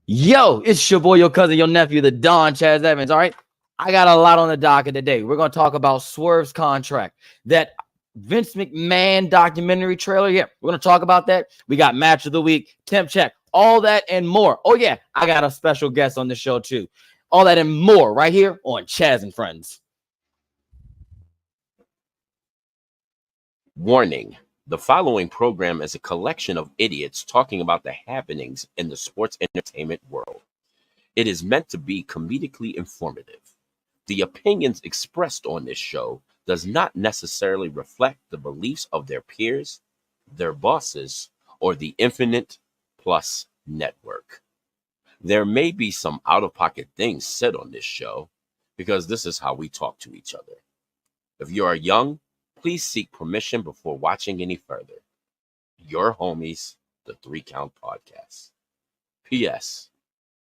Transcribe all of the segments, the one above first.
Yo, it's your boy, your cousin, your nephew, the Don CHAZ Evans. All right. I got a lot on the docket today. We're going to talk about Swerve's contract, that Vince McMahon documentary trailer. Yeah, we're going to talk about that. We got match of the week, temp check, all that and more. Oh, yeah, I got a special guest on the show, too. All that and more right here on CHAZ and Friends. Warning. The following program is a collection of idiots talking about the happenings in the sports entertainment world. It is meant to be comedically informative. The opinions expressed on this show does not necessarily reflect the beliefs of their peers, their bosses, or the Infinite Plus network. There may be some out-of-pocket things said on this show because this is how we talk to each other. If you are young, please seek permission before watching any further. Your homies, the 3 Count Podcast. P.S.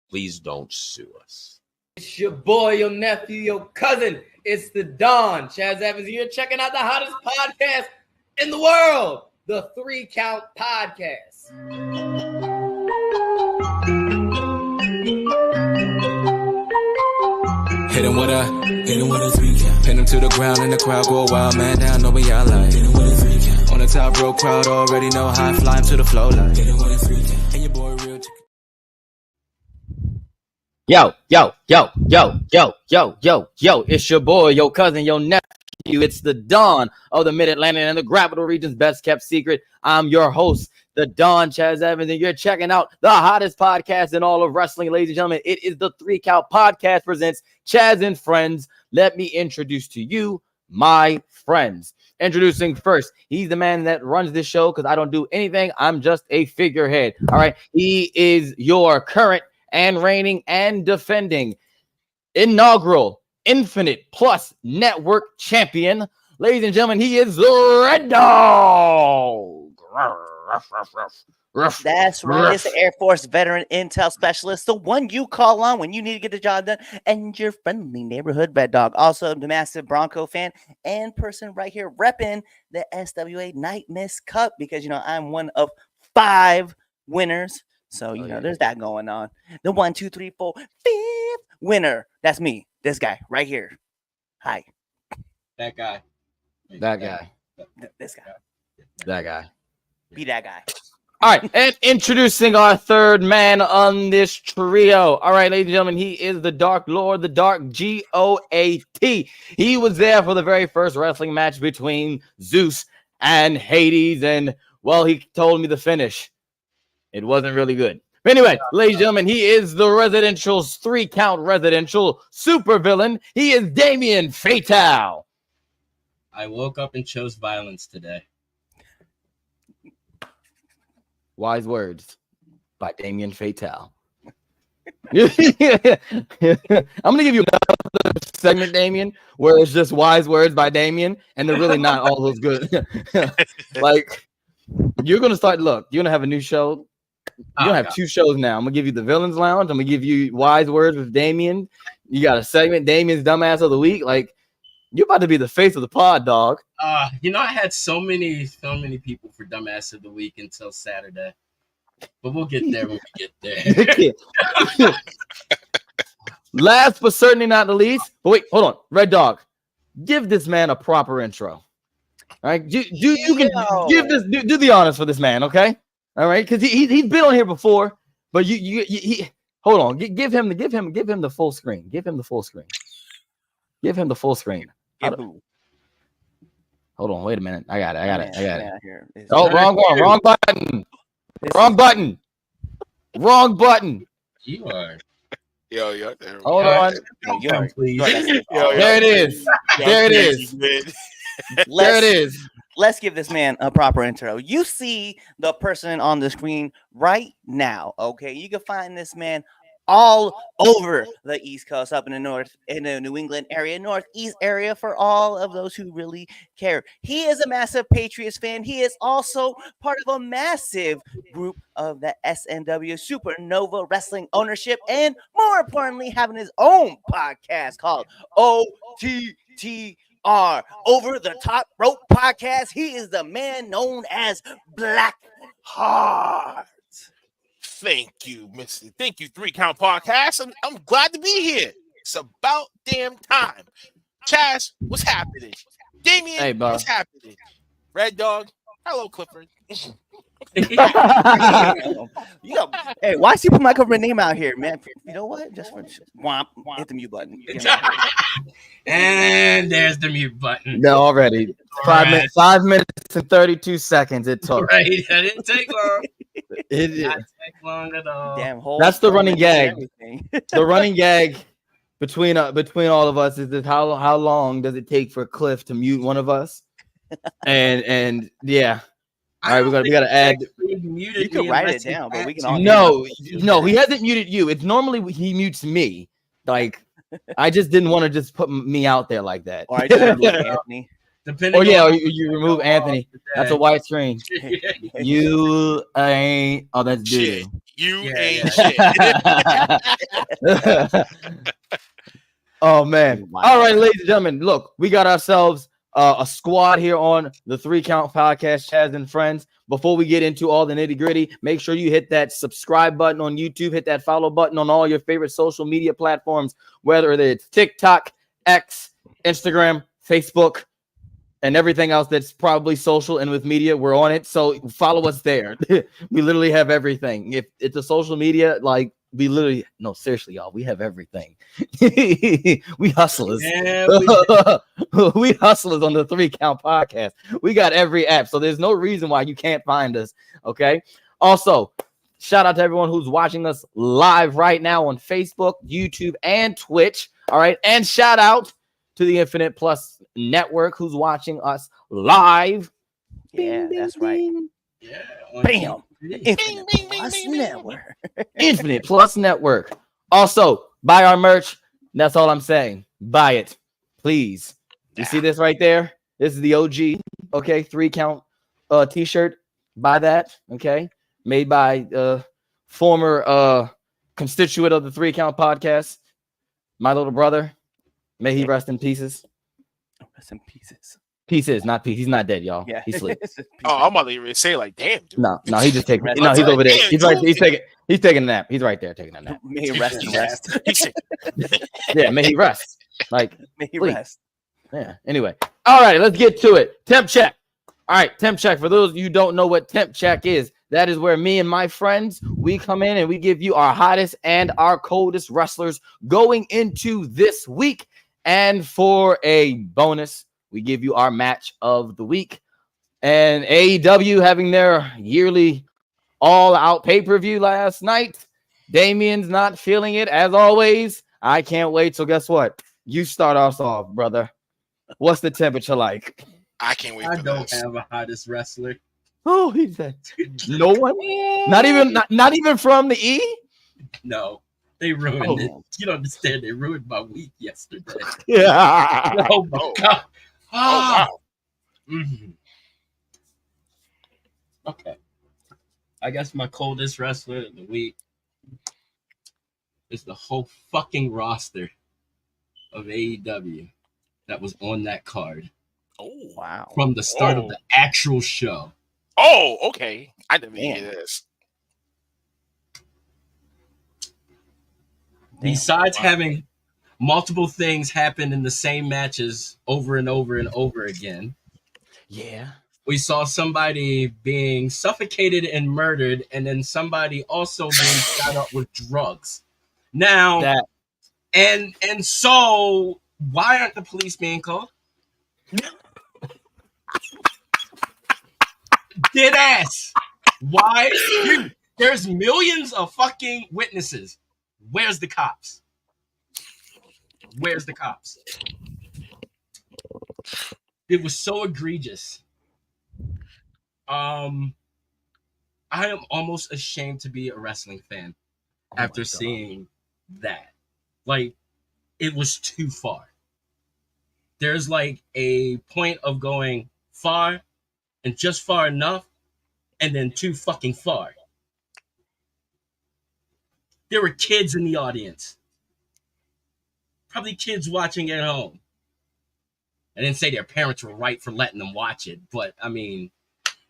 Please don't sue us. It's your boy, your nephew, your cousin. It's the Don CHAZ Evans. You're checking out the hottest podcast in the world, the 3 Count Podcast. Hit him with a 3 count. Pin him to the ground and the crowd go wild, man down, know what y'all like. Hit him with a 3 count. On the top row, crowd already know how I fly him to the flow like. Hit him with a 3 count. And your boy real chicken. Yo, it's your boy, your cousin, your nephew. It's the Don of the Mid-Atlantic and the Capital Region's best kept secret. I'm your host, the Don CHAZ Evans, and you're checking out the hottest podcast in all of wrestling, ladies and gentlemen. It is the 3 Count Podcast presents CHAZ and Friends. Let me introduce to you my friends. Introducing first, he's the man that runs this show because I don't do anything. I'm just a figurehead. All right. He is your current and reigning and defending inaugural Infinite Plus Network champion. Ladies and gentlemen, he is the Red Dog. That's right. It's the Air Force veteran intel specialist, the one you call on when you need to get the job done, and your friendly neighborhood Red Dog. Also, the massive Bronco fan and person right here repping the SWA Night Miss Cup because, I'm one of 5 winners. So, there's that going on. The 1, 2, 3, 4, 5th winner. That's me. This guy right here. Hi. That guy. That guy. This guy. That guy. Be that guy. All right, and introducing our third man on this trio. All right, ladies and gentlemen, he is the Dark Lord, the Dark GOAT. He was there for the very first wrestling match between Zeus and Hades, and, well, he told me the finish. It wasn't really good. But anyway, ladies and gentlemen, he is the residential 3 Count residential supervillain. He is Damien Fatal. I woke up and chose violence today. Wise words by Damien Fatal. I'm gonna give you another segment, Damien, where it's just wise words by Damien, and they're really not all those good. Like, you're gonna start. Look, you're gonna have a new show. You're gonna have 2 shows now. I'm gonna give you the Villains Lounge. I'm gonna give you wise words with Damien. You got a segment, Damien's Dumbass of the Week. Like, you're about to be the face of the pod, dog. I had so many people for Dumbass of the Week until Saturday. But we'll get there when we get there. Last but certainly not the least. But wait, hold on. Red Dog, give this man a proper intro. All right. You can give this do the honors for this man, okay? All right, because he's been on here before, but he hold on. Give him the full screen. Give him the full screen. Give him the full screen. Hold on, wait a minute. I got it. Here. Oh, wrong button. Wrong button. You are. Yo. Hold on. Please. There it is. There it is. Let's give this man a proper intro. You see the person on the screen right now, okay? You can find this man all over the East Coast, up in the north, in the New England area, Northeast area, for all of those who really care. He is a massive Patriots fan. He is also part of a massive group of the SNW Supernova Wrestling Ownership, and more importantly, having his own podcast called OTT Over the Top Rope Podcast. He is the man known as Black Heart. Thank you, Mr. Thank you, 3 Count Podcast. I'm glad to be here. It's about damn time. Chaz, what's happening? Damien, Hey, bro. what's happening? Red Dog, hello, Clifford. You know, hey, why is you put my government name out here, man? You know what? Just for womp, hit the mute button. You know? And there's the mute button. No, already. Right. 5 minutes and 32 seconds it took. Right. That didn't take long. It Not is. take long at all. Damn whole. That's the running gag. Everything. The running gag between all of us is that how long does it take for Cliff to mute one of us? And yeah. All right, we gotta add. You can write it down, but we can all. No, he hasn't muted you. It's normally he mutes me. Like I just didn't want to just put me out there like that. Or I just remove Anthony. Depending or you remove Anthony. That's a white screen. You ain't. Oh, that's Shit. dude. You Yeah, ain't shit. Oh man! Wow. All right, ladies and gentlemen, look, we got ourselves a squad here on the 3 Count Podcast, Chaz and Friends. Before we get into all the nitty gritty, make sure you hit that subscribe button on YouTube, hit that follow button on all your favorite social media platforms, whether it's TikTok, X, Instagram, Facebook, and everything else that's probably social and with media. We're on it, so follow us there. We literally have everything. If it's a social media, like we literally, no, seriously, y'all, we have everything. We hustlers. Yeah, We hustlers on the 3 Count Podcast. We got every app, so there's no reason why you can't find us. Okay. Also, shout out to everyone who's watching us live right now on Facebook, YouTube, and Twitch. All right, and shout out to the Infinite Plus Network who's watching us live. Yeah, Bing, that's bing, right. bing. Yeah. Bam. TV. Infinite Plus Network. Infinite Plus Network. Also, buy our merch. That's all I'm saying. Buy it, please. You see this right there? This is the OG. Okay, 3 Count t-shirt. Buy that. Okay, made by former constituent of the 3 Count Podcast, my little brother. May he rest in pieces. Rest in pieces. Pieces, not peace. He's not dead, y'all. Yeah. He's asleep. Oh, I'm about to even say like, damn, dude. No, he just taking. Rest No, he's in over there. peace. He's right. He's taking a nap. He's right there taking a nap. May he rest and rest. Yeah, may he rest. Like, May he Please. rest. yeah. Anyway, all right, let's get to it. Temp check. All right, temp check. For those of you who don't know what temp check is, that is where me and my friends, we come in and we give you our hottest and our coldest wrestlers going into this week. And for a bonus, we give you our match of the week. And AEW having their yearly all-out pay-per-view last night. Damien's not feeling it, as always. I can't wait. So guess what? You start us off, brother. What's the temperature like? I can't wait I for don't this. have a hottest wrestler. Oh, he said no one. Not even from the E. No, they ruined it. Oh. You don't understand. They ruined my week yesterday. Yeah. Oh my Oh. god. Oh, wow. Mhm. Okay. I guess my coldest wrestler of the week is the whole fucking roster of AEW that was on that card Oh, Wow. from the start Oh. of the actual show. oh, okay. I didn't hear Damn. this. Besides having multiple things happen in the same matches over and over and over again, Yeah. we saw somebody being suffocated and murdered, and then somebody also being shot up with drugs. Now, That. and so why aren't the police being called? Dead ass. Why? There's millions of fucking witnesses. Where's the cops? Where's the cops? It was so egregious. I am almost ashamed to be a wrestling fan after seeing that. Like, it was too far. There's like a point of going far and just far enough, and then too fucking far. There were kids in the audience. Probably kids watching at home. I didn't say their parents were right for letting them watch it, but I mean,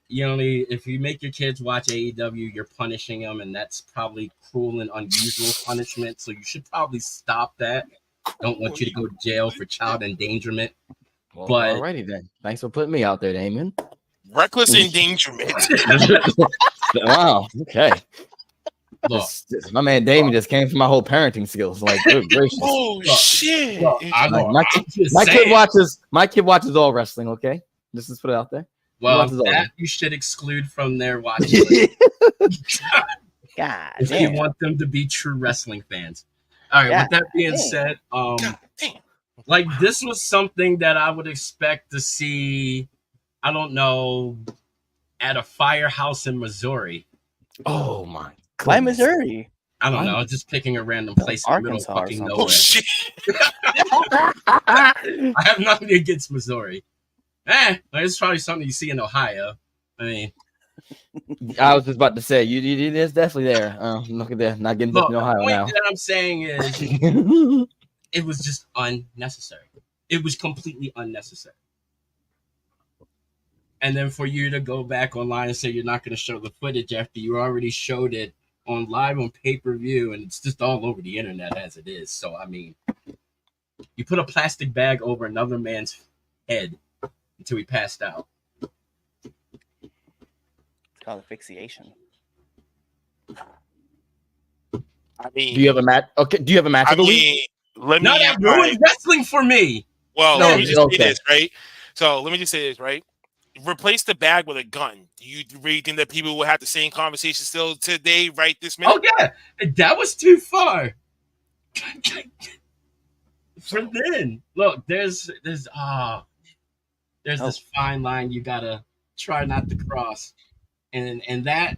if you make your kids watch AEW, you're punishing them, and that's probably cruel and unusual punishment. So you should probably stop that. Don't want you to go to jail for child endangerment. Well, But alrighty then. Thanks for putting me out there, Damien. Reckless endangerment. Wow. Okay. look, My man Damien just came from my whole parenting skills. Like, good gracious. Oh shit! look, My kid watches all wrestling. Okay, just put it out there. well, watches all of that it. you should exclude from their watch list God if you damn. want them to be true wrestling fans. All right. Yeah, With that being damn. said, God damn. like this was something that I would expect to see. I don't know, at a firehouse in Missouri. Oh my god. Why Missouri? I don't Why? know. I was just picking a random place in the middle of Arkansas or fucking something. nowhere. Oh shit! I have nothing against Missouri. It's probably something you see in Ohio. I mean, I was just about to say it is definitely there. Look at that, not getting look, booked in the Ohio point now. that I'm saying is it was just unnecessary. It was completely unnecessary. And then for you to go back online and say you're not going to show the footage after you already showed it on live on pay-per-view, and it's just all over the internet as it is. So, I mean, you put a plastic bag over another man's head until he passed out. It's called asphyxiation. I mean, Do you have a match? Okay, do you have a match I of the week? mean, let Now me. that ruined wrestling for me. Well, No, let me just okay. say this, right? So let me just say this, right? Replace the bag with a gun. Do you really think that people will have the same conversation still today, right this minute? Oh yeah, that was too far. From then, look, there's this fine line you gotta try not to cross, and that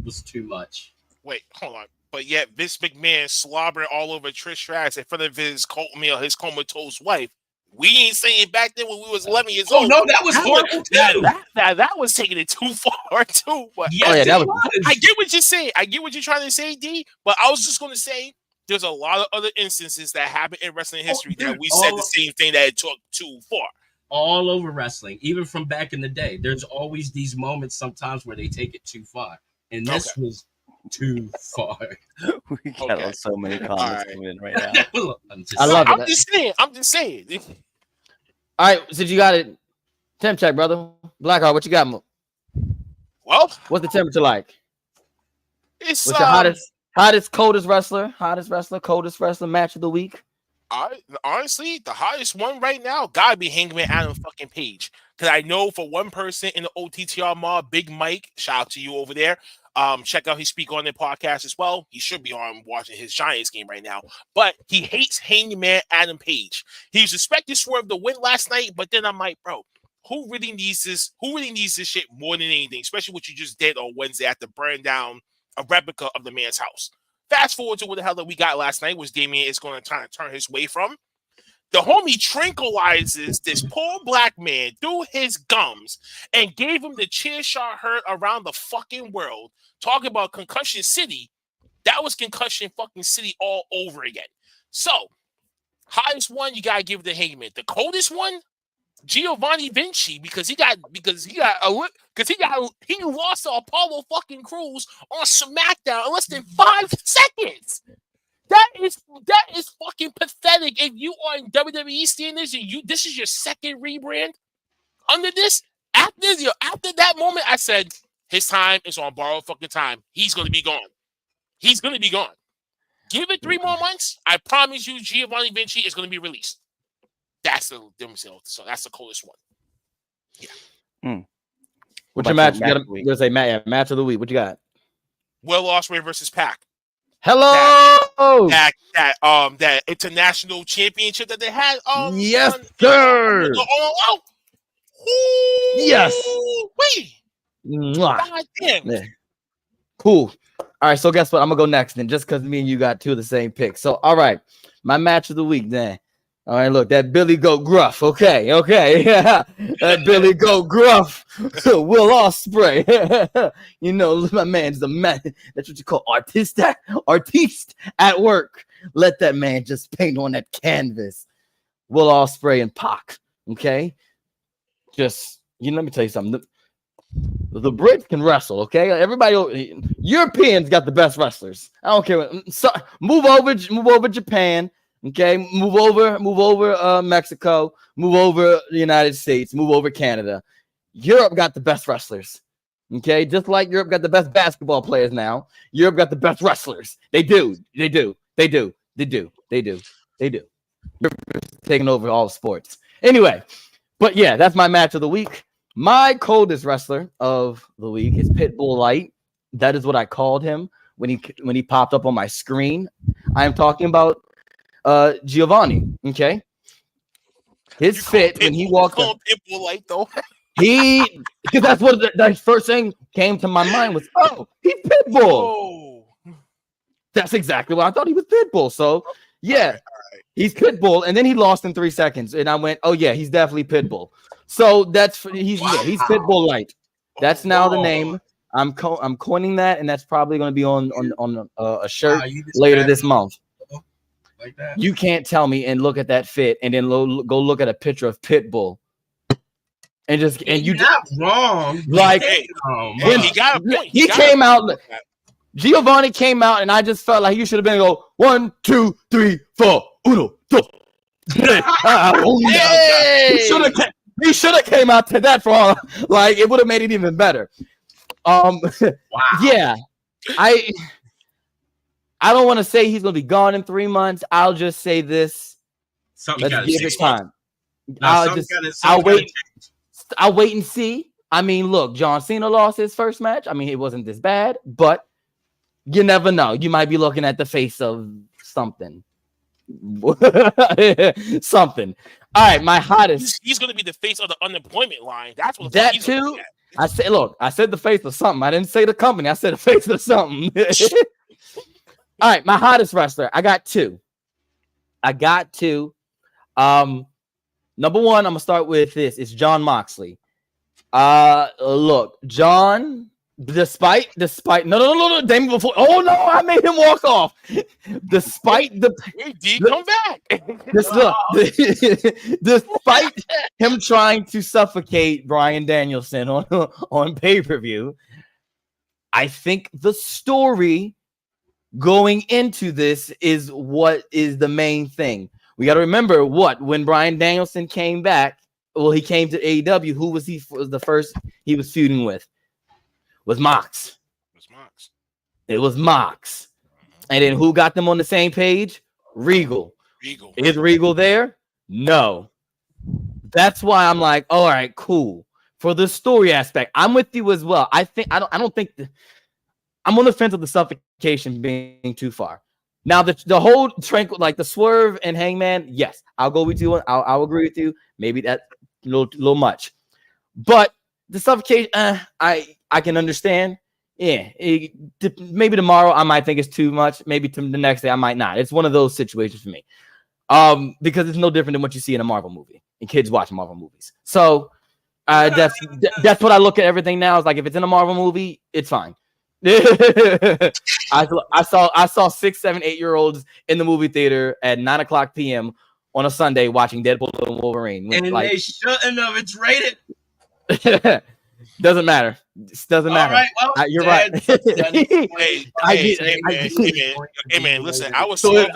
was too much. Wait, hold on. But yet Vince McMahon slobbering all over Trish Stratus in front of his comatose wife. We ain't saying back then when we was 11 years Oh old. no, that was horrible too. That was taking it too far too. But Yes, Oh, yeah, that it was- I get what you're saying. I get what you're trying to say, D. But I was just going to say there's a lot of other instances that happen in wrestling history that dude, we said the same thing that it took too far. all over wrestling, even from back in the day. There's always these moments sometimes where they take it too far, and this was too far. We got Okay. so many comments Alright. coming in right now. I love it. I'm just saying. All right, since you got it, temp check, brother. Blackheart, what you got? Well, What's the temperature like? it's What's your hottest, coldest wrestler match of the week? honestly, the hottest one right now gotta be Hangman Adam fucking Page. Because I know for one person in the OTTR mob, Big Mike, shout out to you over there. Check out his Speak On Their podcast as well. He should be on watching his Giants game right now. But he hates Hangman Adam Page. He was expecting Swerve to win last night, but then I'm like, bro, who really needs this? Who really needs this shit more than anything? Especially what you just did on Wednesday after burning down a replica of the man's house. Fast forward to what the hell that we got last night, which Damien is going to try to turn his way from. The homie tranquilizes this poor black man through his gums and gave him the cheer shot heard around the fucking world. Talking about Concussion City, that was Concussion fucking City all over again. So, highest one, you gotta give it to Hangman. The coldest one, Giovanni Vinci, because he lost to Apollo fucking Crews on SmackDown in less than 5 seconds. That is fucking pathetic. If you are in WWE standards and this is your second rebrand under this, after that moment, I said his time is on borrowed fucking time. He's gonna be gone. He's gonna be gone. Give it 3 more months. I promise you, Giovanni Vinci is gonna be released. That's the coolest one. Yeah. What's your match? You gotta say match of the week. What you got? Will Ospreay versus Pac. Hello. That international championship that they had. Yes, sir. Yes. Wait. Mwah. God damn. Yeah. Cool. All right, so guess what? I'm gonna go next then, just because me and you got 2 of the same picks. So, all right, my match of the week then. All right, look, that Billy Goat Gruff. Okay, yeah, that Billy Goat Gruff. Will Ospreay. You know, my man's the man. That's what you call artiste at work. Let that man just paint on that canvas. Will Ospreay and Pac. Okay, just let me tell you something. The Brits can wrestle, okay? Everybody, Europeans got the best wrestlers. I don't care. So, move over Japan, okay? Move over Mexico. Move over the United States. Move over Canada. Europe got the best wrestlers, okay? Just like Europe got the best basketball players now, Europe got the best wrestlers. They do. Europe is taking over all sports. Anyway, but yeah, that's my match of the week. My coldest wrestler of the week is Pitbull Light. That is what I called him when he popped up on my screen. I am talking about Giovanni. Okay, his fit when he walked up. Pitbull Light though. Because that's what the first thing came to my mind was, oh, he's Pitbull. Oh. That's exactly what I thought. He was Pitbull. So yeah, All right. he's Pitbull, and then he lost in 3 seconds, and I went, oh yeah, he's definitely Pitbull. So he's Pitbull Light. That's now the name. I'm coining that, and that's probably going to be on a shirt later this month. Like that. You can't tell me and look at that fit, and then go look at a picture of Pitbull, and You're not wrong. Like When he got a point. He came out. Giovanni came out, and I just felt like you should have been go 1, 2, 3, 4, 1, 2. He should have came out to that for like it would have made it even better. Wow. Yeah, I don't want to say he's gonna be gone in 3 months. I'll just say this. Something Let's give it time. No, I'll wait and see. I mean, look, John Cena lost his first match. I mean, it wasn't this bad, but you never know. You might be looking at the face of something. Something. All right, my hottest. He's going to be the face of the unemployment line. That's what that too. I said the face of something. I didn't say the company. I said the face of something. All right, my hottest wrestler. I got two. Number one, I'm gonna start with this. It's Jon Moxley. Look, John. Despite no, Damien before. Oh no, I made him walk off. Despite the come back. Despite him trying to suffocate Bryan Danielson on pay-per-view, I think the story going into this is what is the main thing. We got to remember when Bryan Danielson came back. Well, he came to AEW. Who was the first he was feuding with? Was Mox. It was Mox. And then who got them on the same page? Regal. Is Regal there? No. That's why I'm like, all right, cool. For the story aspect, I'm with you as well. I don't think I'm on the fence of the suffocation being too far. Now the whole tranquil, like the Swerve and Hangman, yes, I'll go with you. I'll agree with you. Maybe that's a little much, but the suffocation, I can understand. Yeah, maybe tomorrow I might think it's too much. Maybe the next day I might not. It's one of those situations for me, because it's no different than what you see in a Marvel movie and kids watch Marvel movies. So that's what I look at everything now. Is like if it's in a Marvel movie, it's fine. I saw 6, 7, 8-year-olds in the movie theater at 9:00 p.m. on a Sunday watching Deadpool and Wolverine. And they shouldn't have. It's rated. Doesn't matter. Doesn't matter. All right, well, you're right. Hey, man, listen, I was 12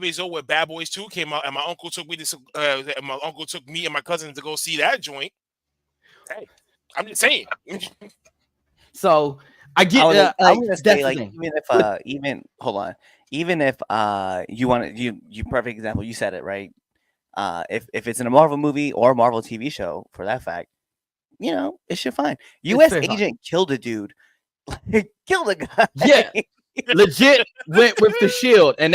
years old when Bad Boys 2 came out, and my uncle took me and my cousin to go see that joint. Hey, I'm just saying. So I get. I want to say, like, even if you want to, you perfect example. You said it right. If it's in a Marvel movie or a Marvel TV show, for that fact, it's your fine. U.S. agent killed a dude, killed a guy. Yeah, legit went with the shield, and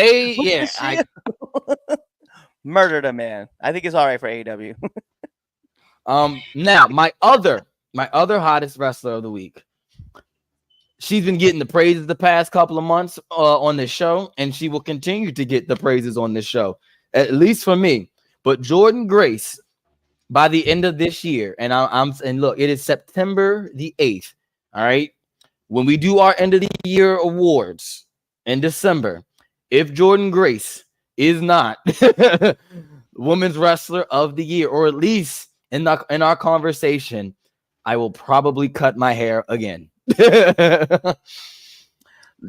murdered a man. I think it's all right for AEW. Now my other hottest wrestler of the week. She's been getting the praises the past couple of months on this show, and she will continue to get the praises on this show, at least for me. But Jordynne Grace, by the end of this year, and look, it is September the 8th. All right, when we do our end of the year awards in December, if Jordynne Grace is not Women's Wrestler of the Year, or at least in our conversation, I will probably cut my hair again.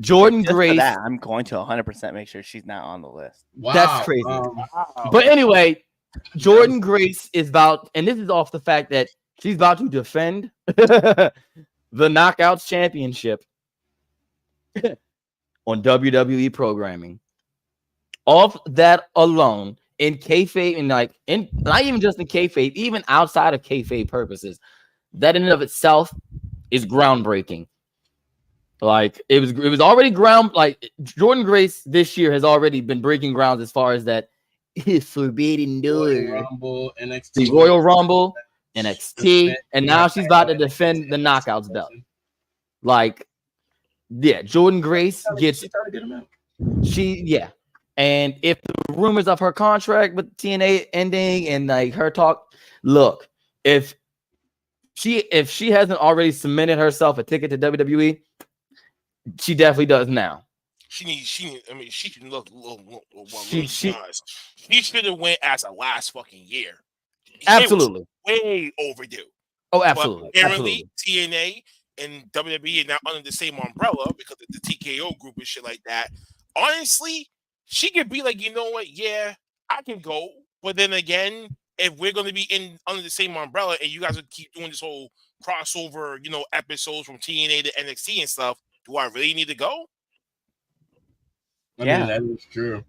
Jordan Just for Grace. that, I'm going to 100% make sure she's not on the list. Wow. That's crazy. Wow. But anyway, Jordan Grace is about, and this is off the fact that she's about to defend the Knockouts Championship on WWE programming. Off that alone, in kayfabe, and like in not even just in kayfabe, even outside of kayfabe purposes, that in and of itself is groundbreaking. Like it was already like Jordan Grace this year has already been breaking grounds as far as that forbidden door, Rumble, NXT, the Royal Rumble, NXT, and now she's about to defend the Knockouts belt. Like, yeah, Jordan Grace gets and if the rumors of her contract with TNA ending and like her talk, look, if she hasn't already cemented herself a ticket to WWE, she definitely does now. She should look. She should have went as a last fucking year. Absolutely, way overdue. Oh, absolutely. But apparently, TNA and WWE are now under the same umbrella because of the TKO group and shit like that. Honestly, she could be like, you know what? Yeah, I can go. But then again, if we're going to be under the same umbrella and you guys would keep doing this whole crossover, episodes from TNA to NXT and stuff, do I really need to go? I mean, that is true.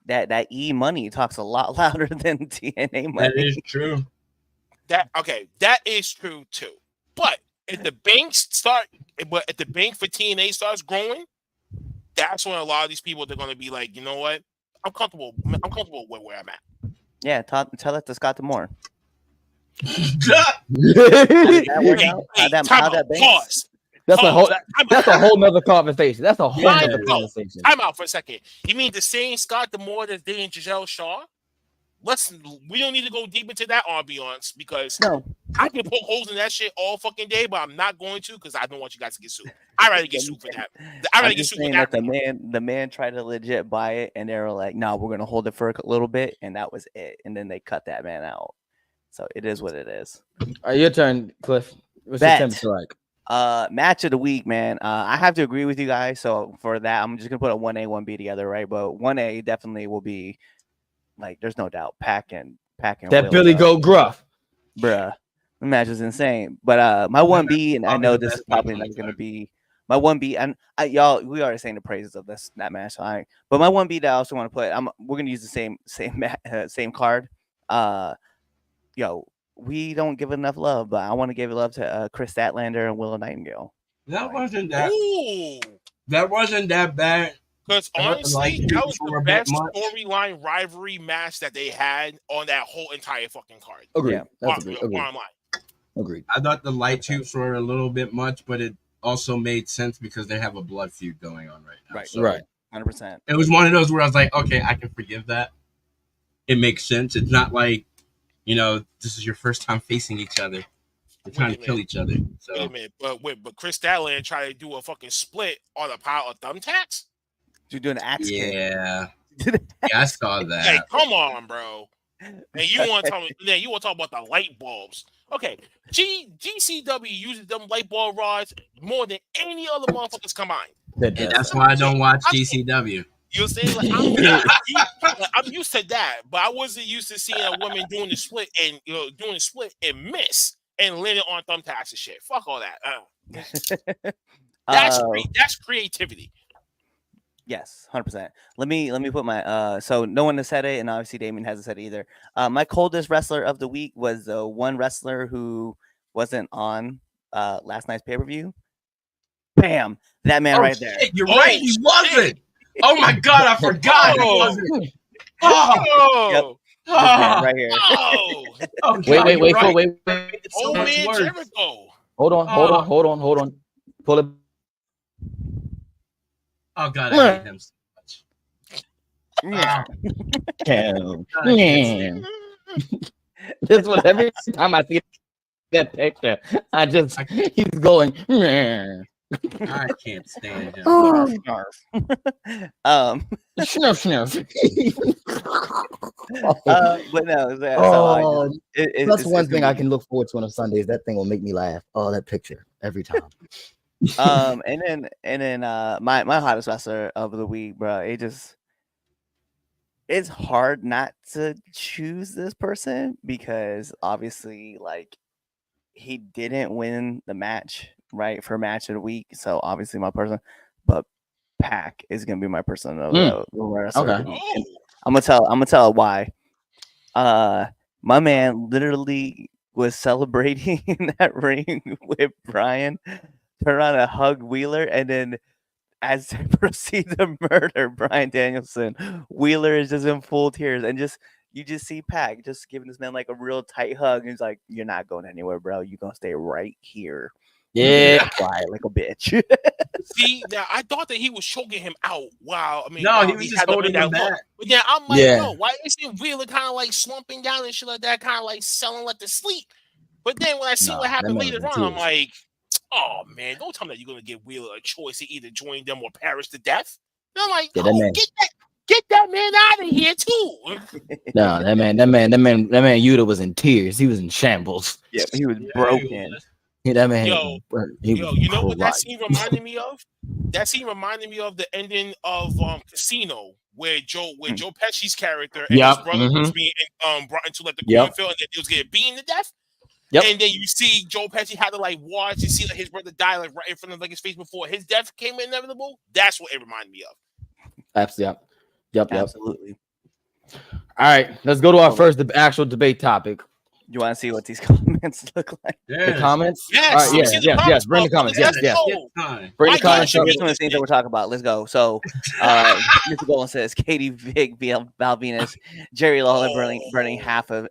That E money talks a lot louder than TNA money. That is true. That is true too. But if the bank for TNA starts growing, that's when a lot of these people they're gonna be like, you know what? I'm comfortable with where I'm at. Yeah, tell that to Scott D'Amore. Pause. That's a whole nother conversation. That's a whole nother conversation. Time out for a second. You mean the same Scott D'Amore that's dating Giselle Shaw? We don't need to go deep into that ambiance because I can poke holes in that shit all fucking day, but I'm not going to because I don't want you guys to get sued. I'd rather get sued for that. I'd rather get sued for that. The man tried to legit buy it, and they were like, "No, we're gonna hold it for a little bit," and that was it. And then they cut that man out. So it is what it is. All right, your turn, Cliff. What's your temperature like? Match of the week, man. I have to agree with you guys. So for that, I'm just gonna put a 1A, 1B together, right? But 1A definitely will be like, there's no doubt, Pac and that Billy Goat Gruff, bruh. The match was insane. But my 1B, and I know this is probably not gonna be my 1B, and y'all, we already saying the praises of that match. All right, but my 1B that I also want to put, we're gonna use the same card. We don't give enough love, but I want to give love to Chris Statlander and Willow Nightingale. That wasn't that bad. Because honestly, that was the best storyline rivalry match that they had on that whole entire fucking card. Agreed. Agreed. I thought the light tubes were a little bit much, but it also made sense because they have a blood feud going on right now. Right. So right. 100%. It was one of those where I was like, okay, I can forgive that. It makes sense. It's not like, this is your first time facing each other. They're trying to kill each other. So. Wait a minute, but Chris Statlander tried to do a fucking split on a pile of thumbtacks? You're doing an axe kick. Yeah, I saw that. Hey, come on, bro. And you want to talk about the light bulbs? Okay, GCW uses them light bulb rods more than any other motherfuckers combined. And that's why I don't watch GCW. You're saying I'm used to that, but I wasn't used to seeing a woman doing the split and miss and landing on thumbtacks and shit. Fuck all that. That's creativity. Yes, 100%. Let me put my so no one has said it, and obviously Damien hasn't said it either. My coldest wrestler of the week was the one wrestler who wasn't on last night's pay-per-view. Bam, that man right there. You're right, he wasn't. Oh my god, I forgot. He wasn't. Yep. Right here. Oh, wait. It's so old much man worse. Jericho. Hold on. Pull it. Oh god, I hate him so much. This was every time I see that picture, he's going. I can't stand him. Snurf. But no, That's one it's thing gonna I be. can look forward to on a Sunday is that thing will make me laugh. Oh, that picture every time. And then my hottest wrestler of the week, bro. It's hard not to choose this person because obviously, like, he didn't win the match, right, for match of the week. So obviously my person, but Pac is gonna be my person of the wrestler of the week. And I'm gonna tell why. My man literally was celebrating in that ring with Brian, turn around and hug Wheeler, and then as they proceed to murder Brian Danielson, Wheeler is just in full tears, and you just see Pac just giving this man like a real tight hug, and he's like, "You're not going anywhere, bro. You're gonna stay right here." Yeah. Quiet like a bitch. See, now I thought that he was choking him out. Wow, I mean, No, wow, he was just had him in holding that him look. back. But then I'm like, Yeah. no, why isn't Wheeler kind of like slumping down and shit like that, kind of like selling like the sleep? But then when I see Nah, what happened that man later was in on, I'm tears. like, oh man, don't tell me that you're gonna give Wheeler a choice to either join them or perish to death. And I'm like, Yeah, no, that man- get that man out of here too. No, that man Yuta was in tears. He was in shambles. Yeah, he was Yeah, broken. Yeah, that man, Yo, he Yo, was you know what that crying. scene reminded me of? That scene reminded me of the ending of Casino, where Joe Pesci's character and his Yup, brother was being brought into like the Yup. cornfield, and then he was getting beaten to death. Yep. And then you see Joe Pesci had to like watch and see like his brother die like right in front of like his face before his death came inevitable. That's what it reminded me of. Absolutely. Yep. Absolutely. All right, let's go to our first actual debate topic. You want to see what these comments look like? The comments? Yes, All right, yes. Bring the comments. Yes. Bring the comments. These are some of the things that we're talking about. Let's go. So, Mr. Golden says Katie Vick, Val Venus, Jerry Lawler burning half of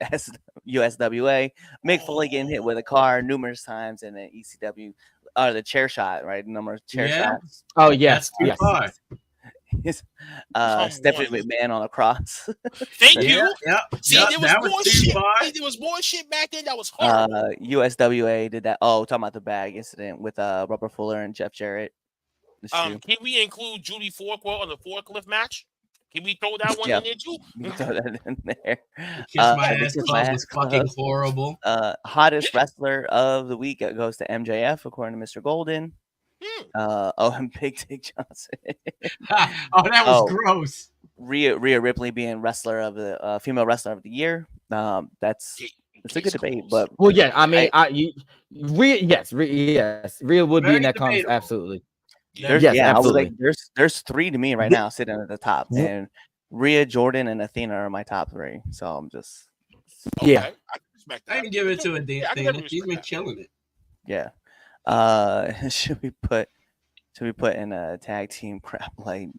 USWA, Mick Foley getting hit with a car numerous times, and then ECW, the chair shot, right? Numerous chair shots. Oh yes, That's too far. Stephanie McMahon on a cross. Thank you. Yeah. See, there was more shit. There was more shit back then that was horrible. USWA did that. Oh, talking about the bag incident with Robert Fuller and Jeff Jarrett. Can we include Judy Forkwell on the forklift match? Can we throw that one in there too? You can throw that in there. Kiss My Ass Club was fucking horrible. Hottest wrestler of the week goes to MJF, according to Mr. Golden. And Big Dick Johnson. That was gross. Rhea Ripley being wrestler of the female wrestler of the year. It's a good debate, but Rhea would be in that comments, absolutely. Absolutely. There's three to me right now sitting at the top, and Rhea, Jordan, and Athena are my top three. So I'm just I can give it to Athena. She's been killing it. Yeah. Should we put in a tag team crap like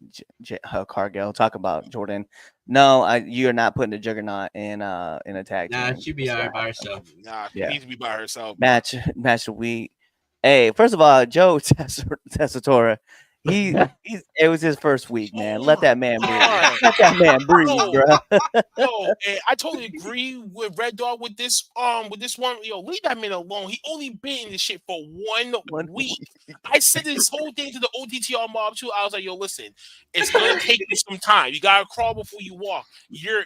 Cargill? Talk about Jordan. No, you're not putting the Juggernaut in a tag team. Nah, she'd be all right by herself. Nah, she needs to be by herself. Match of week. Hey, first of all, Joe Tessitore, it was his first week, man. Let that man breathe. Let that man breathe, bro. Yo, I totally agree with Red Dog with this one. Yo, leave that man alone. He only been in this shit for one week. I said this whole thing to the OTTR mob too. I was like, yo, listen, it's gonna take you some time. You gotta crawl before you walk. You're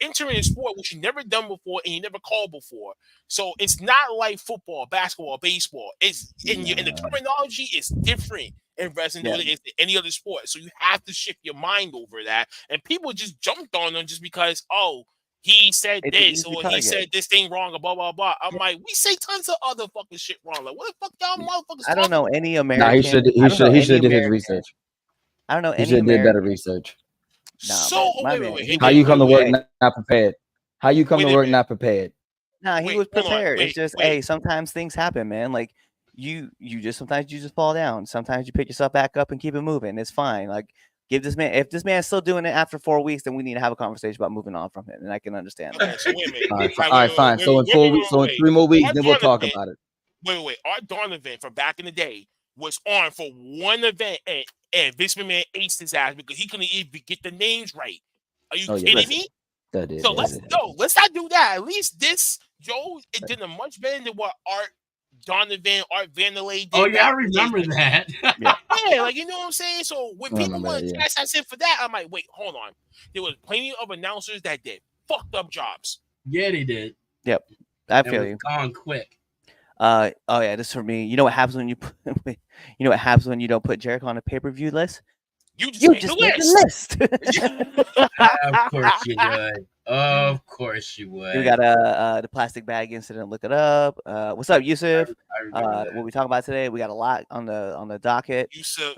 entering a sport which you've never done before and you never called before. So it's not like football, basketball, baseball. It's in the terminology is different in wrestling than it is in any other sport. So you have to shift your mind over that. And people just jumped on them just because, he said this or he said this thing wrong or blah blah blah. I'm like, we say tons of other fucking shit wrong. Like, what the fuck y'all motherfuckers? I don't know any American. Nah, he should have did his research. I don't know he any. He should have did better research. Nah, so wait. How you come to work not prepared? How you come to work not prepared? Nah, he was prepared. It's just, hey, sometimes things happen, man. Like you sometimes you just fall down. Sometimes you pick yourself back up and keep it moving. It's fine. Like, give this man. If this man's still doing it after 4 weeks, then we need to have a conversation about moving on from him, and I can understand that. Okay, so wait a minute. All right, fine. So in 4 weeks, so in 3 more weeks, then we'll talk about it. Wait. Our Dawn event from back in the day was on for one event, and Vince McMahon aced his ass because he couldn't even get the names right. Are you kidding me? So let's not do that. At least this Joe it did a much better than what Art Donovan, Art Vanderlei did. Oh yeah, I remember that. Yeah, Yeah, like you know what I'm saying. So when I people remember want that, to yeah. cast us in for that, I'm like, wait, hold on. There was plenty of announcers that did fucked up jobs. Yeah, they did. Yep, I And feel was you. gone quick. Oh yeah, this is for me. You know what happens when you put, you know what happens when you don't put Jericho on a pay-per-view list? You just You made just the made list. the list. Of course you would. Of course you would. We got the plastic bag incident. Look it up. What's up, Yusuf? I remember that. What we talking about today? We got a lot on the docket. You said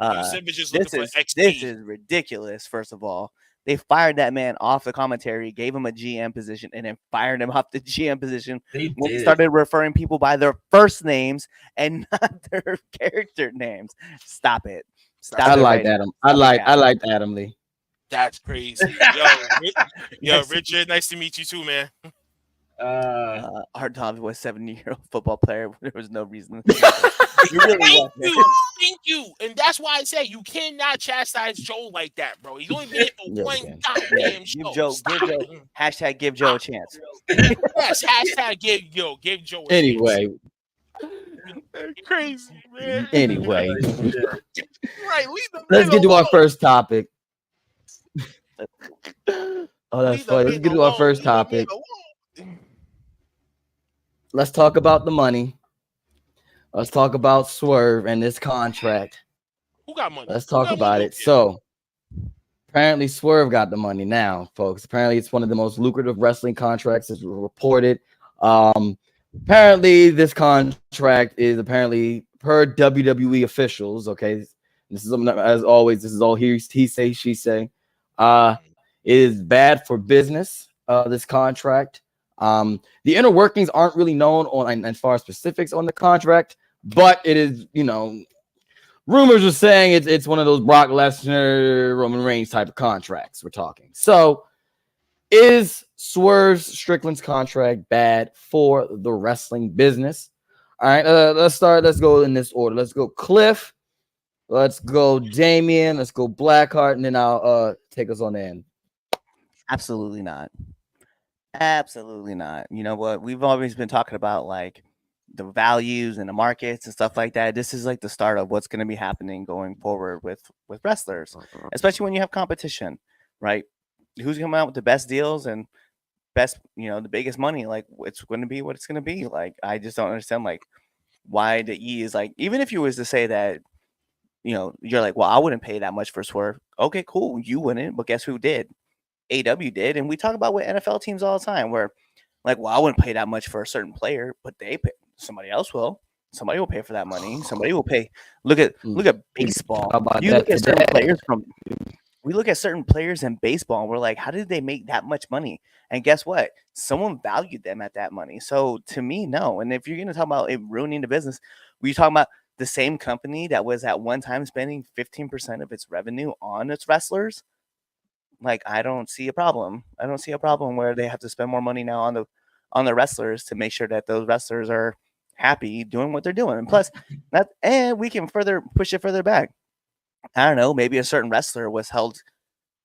is just looking This for is XP. this is ridiculous. First of all, they fired that man off the commentary, gave him a GM position, and then fired him off the GM position They when he did. started referring people by their first names and not their character names. Stop it. Stop I it like right now. Adam. Stop it I now. liked Adam Lee. That's crazy. Yo, Richard, nice to meet you too, man. Art Thompson was a 70-year-old football player. There was no reason. You really Thank wasn't. you. Thank you. And that's why I say you cannot chastise Joe like that, bro. He's only been here for Yeah, one man. goddamn show. Give Joe. Stop Give Joe. it. Hashtag give Joe a chance. Yes, hashtag give Joe a chance. Anyway, Crazy, man. anyway, Right, leave the let's man get to our alone. first topic. Oh, that's Leave the funny. Let's man get to our alone. first Leave the man topic. alone. Let's talk about the money. Let's talk about Swerve and this contract. Who got money? Let's Who talk got about money it. over here? So, apparently, Swerve got the money now, folks. Apparently, it's one of the most lucrative wrestling contracts as reported. Apparently, this contract is apparently per WWE officials. Okay, this is as always. This is all he say, she say. It is bad for business. This contract. The inner workings aren't really known on as far as specifics on the contract, but it is, rumors are saying it's one of those Brock Lesnar, Roman Reigns type of contracts we're talking. So, is Swerve Strickland's contract bad for the wrestling business? All right, let's start. Let's go in this order. Let's go Cliff. Let's go Damien. Let's go Blackheart, and then I'll take us on the end. Absolutely not. Absolutely not. You know what? We've always been talking about like the values and the markets and stuff like that. This is like the start of what's going to be happening going forward with wrestlers, especially when you have competition, right? Who's coming out with the best deals and best, the biggest money? Like it's going to be what it's going to be. Like I just don't understand like why the E is like, even if you was to say that, you're like, well, I wouldn't pay that much for Swerve. Okay, cool. You wouldn't, but guess who did? AW did. And we talk about with NFL teams all the time where like, well, I wouldn't pay that much for a certain player, but they pay. Somebody else will. Somebody will pay for that money. Somebody will pay. Look at baseball. You look at certain players we look at certain players in baseball and we're like, how did they make that much money? And guess what? Someone valued them at that money. So to me, no. And if you're going to talk about it ruining the business, we talking about the same company that was at one time spending 15% of its revenue on its wrestlers. Like, I don't see a problem. I don't see a problem where they have to spend more money now on the wrestlers to make sure that those wrestlers are happy doing what they're doing. And plus, we can further push it further back. I don't know. Maybe a certain wrestler was held,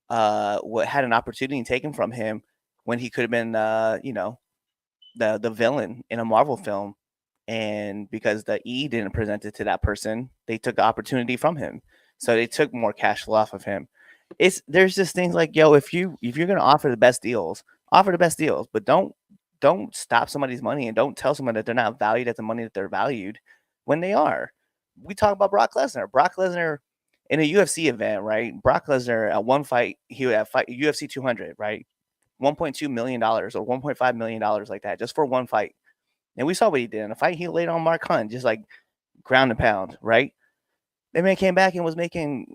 had an opportunity taken from him when he could have been, the villain in a Marvel film, and because the E didn't present it to that person, they took the opportunity from him. So they took more cash flow off of him. There's just things like, yo, if you're gonna offer the best deals, but don't stop somebody's money and don't tell someone that they're not valued at the money that they're valued when they are. We talk about Brock Lesnar. Brock Lesnar in a UFC event, right? Brock Lesnar at one fight, he would have fight UFC 200, right? $1.2 million or $1.5 million like that, just for one fight. And we saw what he did in a fight. He laid on Mark Hunt, just like ground and pound, right? That man came back and was making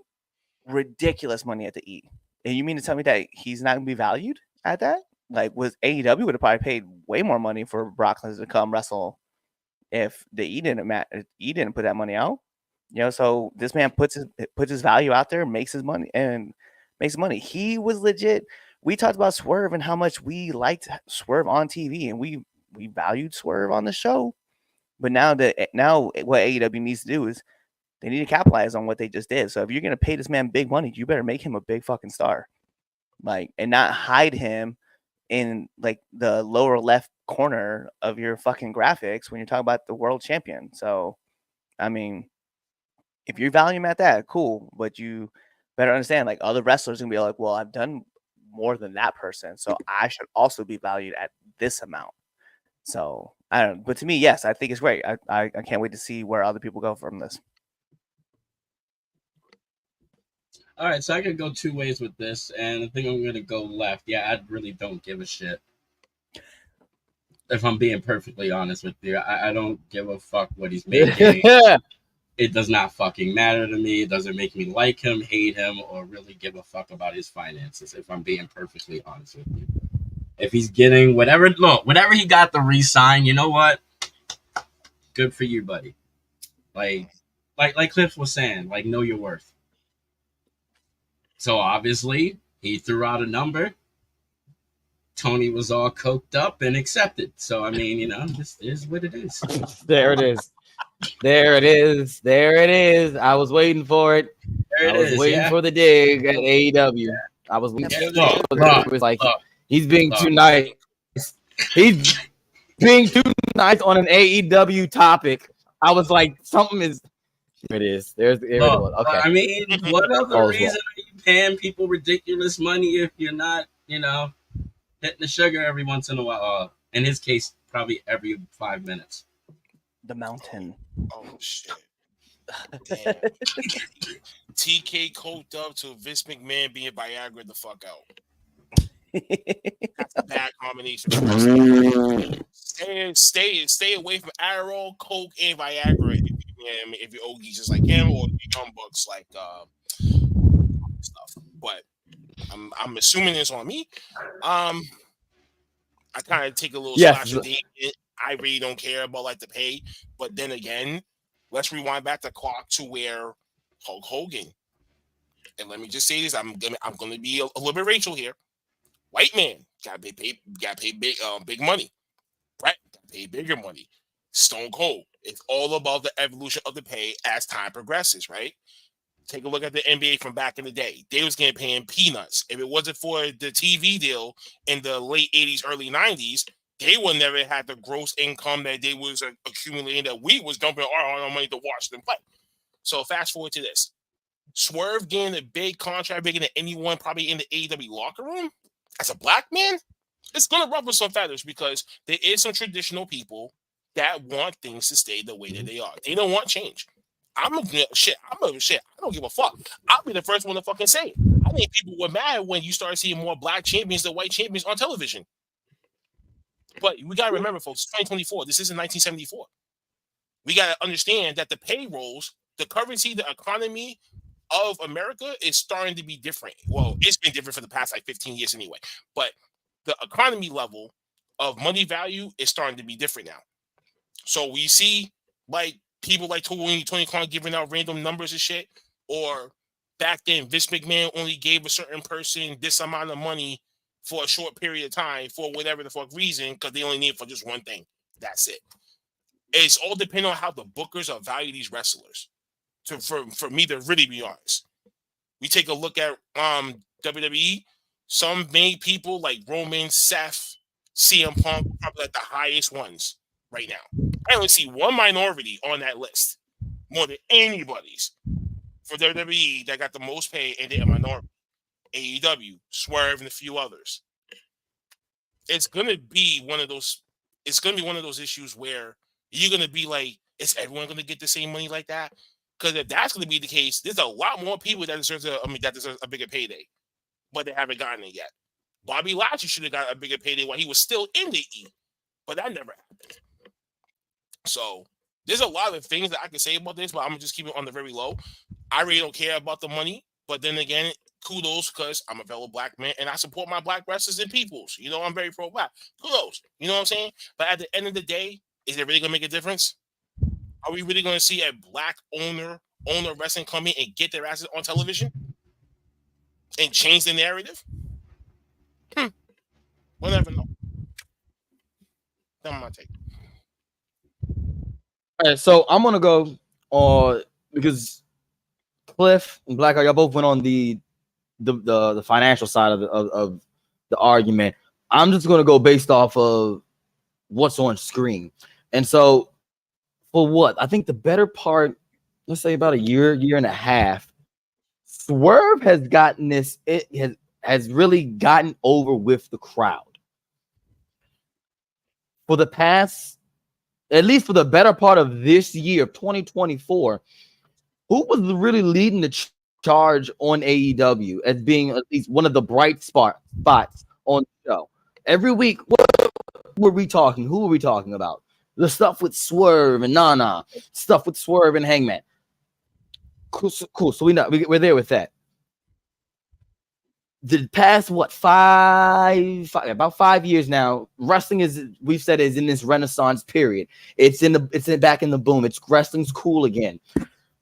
ridiculous money at the E. And you mean to tell me that he's not going to be valued at that? Like, with AEW would have probably paid way more money for Brock Lesnar to come wrestle if the E didn't put that money out. So this man puts his value out there, makes his money, and makes money. He was legit. We talked about Swerve and how much we liked Swerve on TV, and we valued Swerve on the show. But now what AEW needs to do is they need to capitalize on what they just did. So if you're gonna pay this man big money, you better make him a big fucking star, like, and not hide him in like the lower left corner of your fucking graphics when you're talking about the world champion. So, I mean, if you value him at that, cool. But you better understand, like other wrestlers are gonna be like, well, I've done more than that person, so I should also be valued at this amount. So I don't. But to me, yes, I think it's great. I can't wait to see where other people go from this. All right, so I could go two ways with this, and I think I'm gonna go left. Yeah, I really don't give a shit. If I'm being perfectly honest with you, I don't give a fuck what he's making. It does not fucking matter to me. It doesn't make me like him, hate him, or really give a fuck about his finances, if I'm being perfectly honest with you. If he's getting whatever he got to re-sign, you know what? Good for you, buddy. Like Cliff was saying, like, know your worth. So obviously, he threw out a number. Tony was all coked up and accepted. So, I mean, you know, this is what it is. There it is. There it is. There it is. I was waiting for it. I was waiting for the dig at AEW. Yeah. I was waiting for it. It was like, he's being too nice. He's being too nice on an AEW topic. I was like, something is. There it is. There it was. Okay. I mean, what other reason are you paying people ridiculous money if you're not, you know, hitting the sugar every once in a while? In his case, probably every 5 minutes. The mountain. Oh shit! Damn. TK coked up to Vince McMahon being Viagra the fuck out. That's a bad combination. Stay away from Adderall, Coke, and Viagra if you're OGs just like him or young bucks like stuff. But I'm assuming it's on me. I kind of take a little slash of Damien. I really don't care about like the pay, but then again, let's rewind back the clock to where Hulk Hogan. And let me just say this: I'm gonna be a little bit racial here. White man got paid big money. Brett got paid bigger money. Stone Cold. It's all about the evolution of the pay as time progresses, right? Take a look at the NBA from back in the day. They was getting paid peanuts. If it wasn't for the TV deal in the late 80s, early 90s, they would never had the gross income that they was accumulating, that we was dumping our money to watch them play. So fast forward to this. Swerve getting a big contract, bigger than anyone probably in the AEW locker room. As a black man, it's going to ruffle some feathers because there is some traditional people that want things to stay the way that they are. They don't want change. I don't give a fuck. I'll be the first one to fucking say it. I think people were mad when you started seeing more black champions than white champions on television. But we got to remember, folks, 2024. This isn't 1974. We got to understand that the payrolls, the currency, the economy of America is starting to be different. Well, it's been different for the past like 15 years anyway. But the economy level of money value is starting to be different now. So we see like people like Tony Khan giving out random numbers and shit, or back then Vince McMahon only gave a certain person this amount of money for a short period of time for whatever the fuck reason, because they only need it for just one thing. That's it. It's all depending on how the bookers are value these wrestlers. For me to really be honest, we take a look at WWE. Some main people like Roman, Seth, CM Punk, probably like the highest ones right now. I only see one minority on that list more than anybody's for WWE that got the most pay, and they're a minority. AEW, Swerve, and a few others. It's gonna be one of those. It's gonna be one of those issues where you're gonna be like, is everyone gonna get the same money like that? Because if that's gonna be the case, there's a lot more people that deserve a bigger payday, but they haven't gotten it yet. Bobby Lashley should have got a bigger payday while he was still in the E, but that never happened. So there's a lot of things that I can say about this, but I'm gonna just keep it on the very low. I really don't care about the money, but then again, kudos, because I'm a fellow black man and I support my black wrestlers and peoples. You know, I'm very pro-black. Kudos. You know what I'm saying? But at the end of the day, is it really gonna make a difference? Are we really gonna see a black owner wrestling come in and get their asses on television and change the narrative? We'll never know. That's my take. All right, so I'm gonna go because Cliff and Black, y'all both went on the financial side of the argument. I'm just gonna go based off of what's on screen, and so for what I think the better part let's say about a year and a half, Swerve has gotten this. It has really gotten over with the crowd. For the past, at least for the better part of this year, 2024, who was really leading the charge on AEW as being at least one of the bright spots on the show? Every week, what were we talking? Who were we talking about? The stuff with Swerve and Nana, stuff with Swerve and Hangman. Cool. So we're there with that. The past about 5 years now, wrestling is, we've said, is in this renaissance period. It's back in the boom. Wrestling's cool again.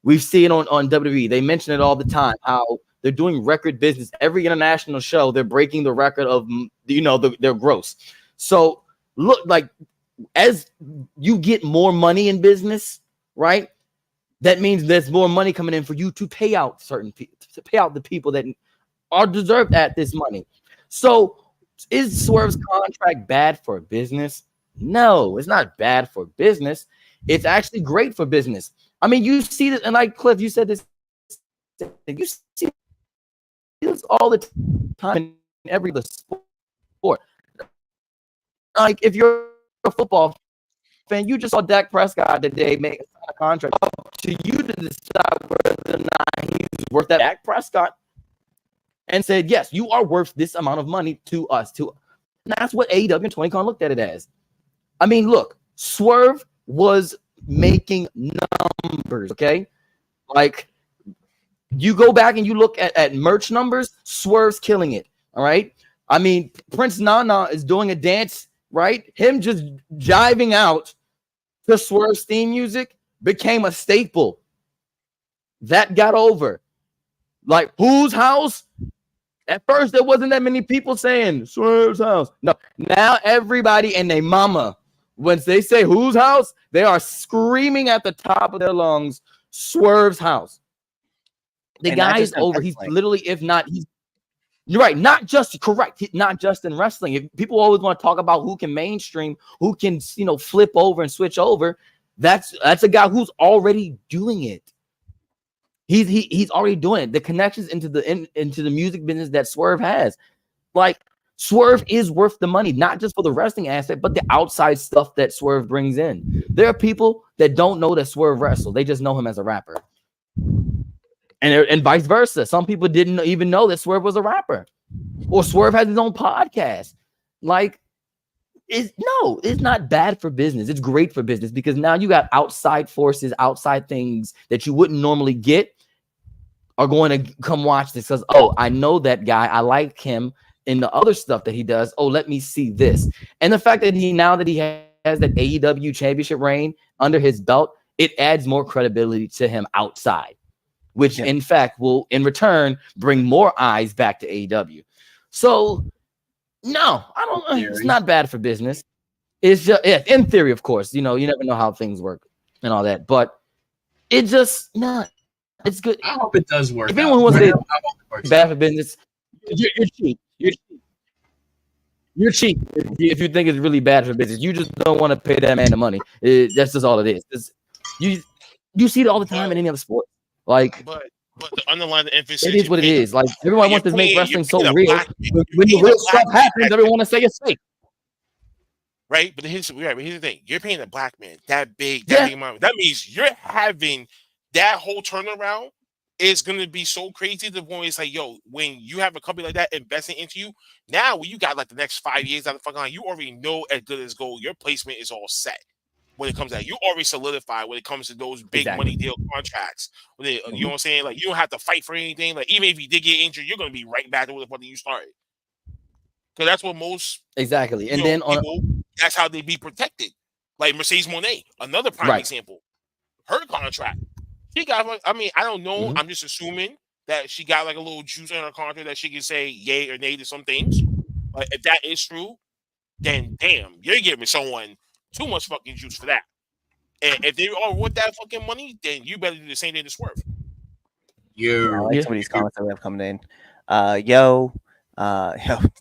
We've seen it on WWE. They mention it all the time, how they're doing record business. Every international show, they're breaking the record of, their gross. So look, like, as you get more money in business, right? That means there's more money coming in for you to pay out certain people, to pay out the people that are deserved at this money. So is Swerve's contract bad for business? No, it's not bad for business. It's actually great for business. I mean, you see this, and like Cliff, you said this, you see this all the time in every sport. Like, if you're a football fan, you just saw Dak Prescott today make a contract. Up to you to decide whether or not he's worth that. Dak Prescott and said, yes, you are worth this amount of money to us. And that's what AEW and 20Con looked at it as. I mean, look, Swerve was making numbers, okay? Like, you go back and you look at merch numbers, Swerve's killing it, all right? I mean, Prince Nana is doing a dance, right? Him just jiving out to Swerve's theme music became a staple. That got over. Like, whose house? At first, there wasn't that many people saying Swerve's house. No, now everybody and their mama, once they say whose house, they are screaming at the top of their lungs, Swerve's house. The guy is over. He's literally, if not, you're right. Not just in wrestling. If people always want to talk about who can mainstream, who can, flip over and switch over, that's a guy who's already doing it. He's already doing it. The connections into the music business that Swerve has, like, Swerve is worth the money, not just for the wrestling aspect, but the outside stuff that Swerve brings in. There are people that don't know that Swerve wrestles; they just know him as a rapper, and vice versa. Some people didn't even know that Swerve was a rapper, or Swerve has his own podcast. Like, it's not bad for business. It's great for business because now you got outside forces, outside things that you wouldn't normally get are going to come watch this because, oh, I know that guy. I like him in the other stuff that he does. Oh, let me see this. And the fact that he has that AEW championship reign under his belt, it adds more credibility to him outside, which in fact will in return bring more eyes back to AEW. So no, I don't. It's not bad for business. It's just, in theory, of course, you never know how things work and all that, but it just not. It's good. I hope it does work. If anyone wants to say bad for business, you're cheap. You're cheap if you think it's really bad for business. You just don't want to pay that man the money. That's just all it is. You see it all the time in any other sport. Like, but the underlying emphasis, it is what it is. Like, everyone wants to make wrestling so real. When the real stuff happens, everyone wants to say it's fake. Right, but here's the thing: you're paying a black man that big amount. That means you're having that whole turnaround is going to be so crazy. The point is like, yo, when you have a company like that investing into you, now when you got like the next 5 years out of fucking line, you already know as good as gold. Your placement is all set when it comes to that. You already solidified when it comes to those big money deal contracts. You know what I'm saying? Like, you don't have to fight for anything. Like, even if you did get injured, you're going to be right back to what you started. Because that's what most exactly. And then people, that's how they be protected. Like Mercedes Moné, another prime example. Her contract. She got, I mean, I don't know. I'm just assuming that she got like a little juice in her contract that she can say yay or nay to some things. But if that is true, then damn, you're giving someone too much fucking juice for that. And if they are worth that fucking money, then you better do the same thing to Swerve. I like some of these comments that we have coming in. Yo,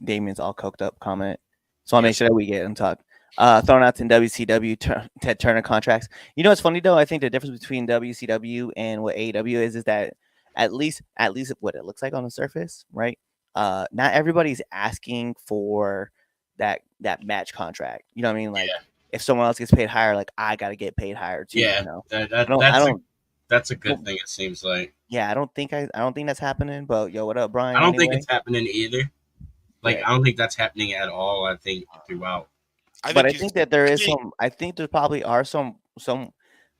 Damien's all coked up comment. So I'll make sure that we get him talk. thrown out in WCW Ted Turner contracts. You know what's funny though? I think the difference between WCW and what AEW is that at least what it looks like on the surface, right? Not everybody's asking for that match contract. You know what I mean? Like if someone else gets paid higher, like I got to get paid higher too. Yeah, you know? that's a good thing. It seems like. Yeah, I don't think that's happening. But yo, what up, Brian? I don't think it's happening either. Like Yeah. I don't think that's happening at all. I think throughout. I think that there is some. I think there probably are some.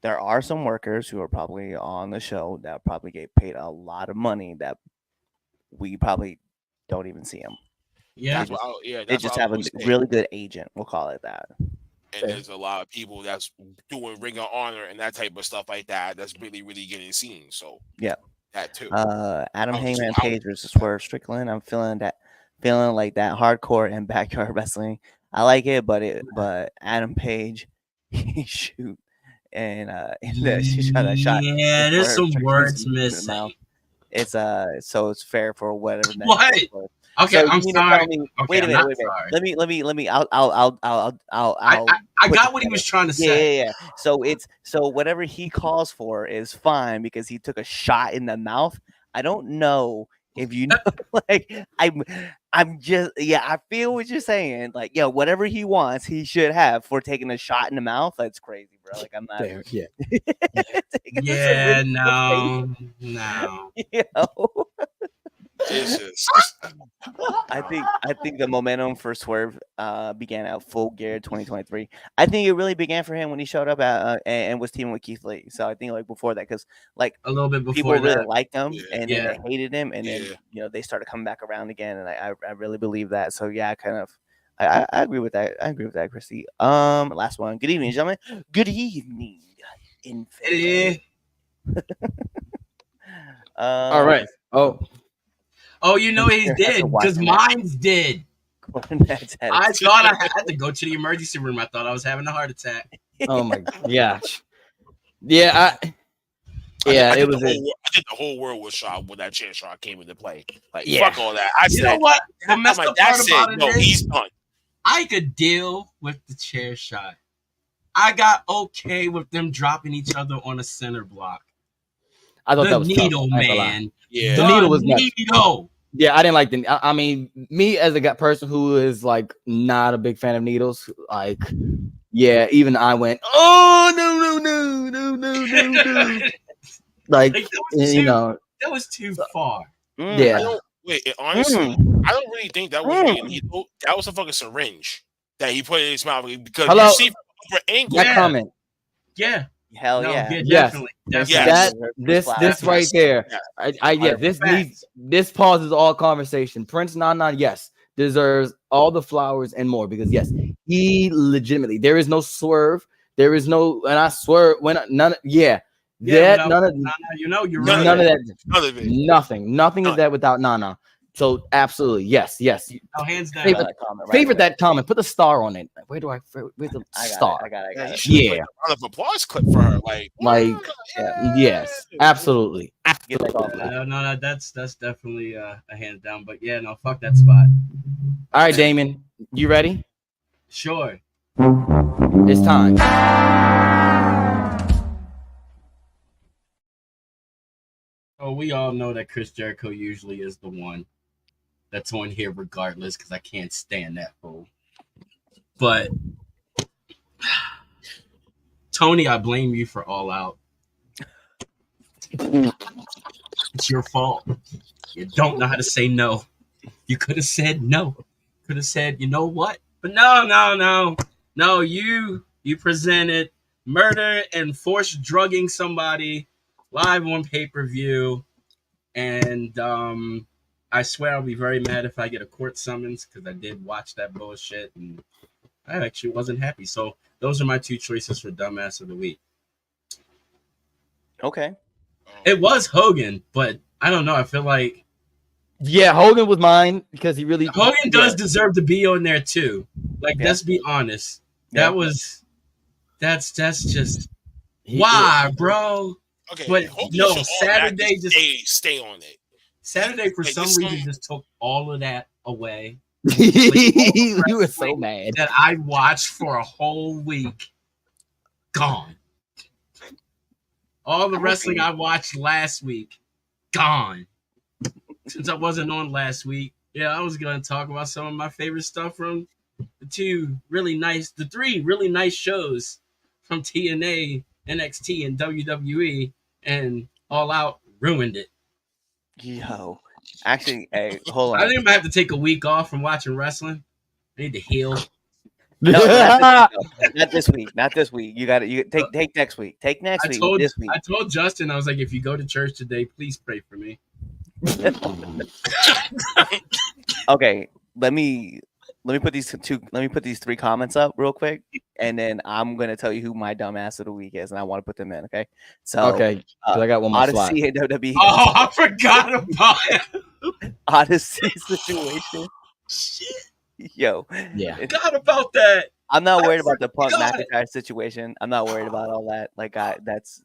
There are some workers who are probably on the show that probably get paid a lot of money that we probably don't even see them. Yeah, they just have a really good agent. We'll call it that. And there's a lot of people that's doing Ring of Honor and that type of stuff like that. That's really, really getting seen. So yeah, that too. Adam Hangman Page versus Swerve Strickland. I'm feeling like that hardcore and backyard wrestling. I like it, but Adam Page, he shoot and she shot that shot. Yeah, there's some words missing. It's so it's fair for whatever. What? Okay, so I'm sorry. Wait a minute. Let me. I got what he was trying to say. Yeah. So whatever he calls for is fine because he took a shot in the mouth. I don't know if you know, like I'm just I feel what you're saying. Like, whatever he wants, he should have for taking a shot in the mouth. That's crazy, bro. Like I'm not. Yeah. No. I think the momentum for Swerve began at full gear 2023. I think it really began for him when he showed up at and was teaming with Keith Lee. So I think like before that, because like a little bit before people that, really liked him and then they hated him, and then they started coming back around again, and I really believe that. So I kind of I agree with that. I agree with that, Christy. Last one. Good evening, gentlemen. Good evening. Infinity. All right. Oh, you know he's dead because mine's dead. I thought I had to go to the emergency room. I thought I was having a heart attack. Oh my gosh. Yeah, it was. I think the whole world was shocked when that chair shot came into play. Like, fuck all that. You know what? The messed up part about it is, he's done. I could deal with the chair shot. I got okay with them dropping each other on a center block. I thought that was needle, tough. Man. Yeah, the needle was needle. Yeah, I didn't like the. I mean, me as a person who is like not a big fan of needles, like, even I went, oh no. Like that was too far. Honestly, I don't really think that was really a needle. That was a fucking syringe that he put in his mouth because you see from the angle. That comment. Yeah. Hell yeah. Definitely. This right there. This pauses all conversation. Prince Nana, yes, deserves all the flowers and more because yes, he legitimately. There is no swerve. There is no, and I swear when none. Yeah. None of that. Nothing of that without Nana. So absolutely, yes. Oh, hands down. Favorite that comment. Put the star on it. Where's the star? I got it. Yeah. A round of applause clip for her. Yes, absolutely. No, that's definitely a hands down. But fuck that spot. All right, Damien, you ready? Sure. It's time. Oh, we all know that Chris Jericho usually is the one that's on here regardless because I can't stand that fool. But Tony, I blame you for All Out. It's your fault. You don't know how to say no. You could have said no. Could have said, you know what? But no. You presented murder and forced drugging somebody live on pay-per-view, and I swear I'll be very mad if I get a court summons because I did watch that bullshit and I actually wasn't happy. So those are my two choices for Dumbass of the Week. Okay. It was Hogan, but I don't know. I feel like Hogan was mine because he really Hogan does deserve to be on there too. Like, let's be honest. That's just why, bro. Okay, but no, Saturday just stay on it. Saturday for some reason just took all of that away. You were so mad. that I watched for a whole week, gone. All the wrestling I watched last week, gone. Since I wasn't on last week, yeah, I was gonna talk about some of my favorite stuff from the three really nice shows from TNA, NXT, and WWE, and All Out ruined it. Yo, actually, hey, hold I on. think I might have to take a week off from watching wrestling. I need to heal. No, not this week. Not this week. You got to take next week. Take next week. This week. I told Justin, I was like, if you go to church today, please pray for me. Okay, let me put these three comments up real quick, and then I'm gonna tell you who my dumbass of the week is, and I want to put them in. Okay, so Okay, 'cause I got one more slide. Odyssey and WWE. Oh, I forgot about it. Odyssey situation. Shit, Yo, Yeah. forgot about that. I'm not worried about the Punk forgot. McIntyre situation. I'm not worried about all that. Like, that's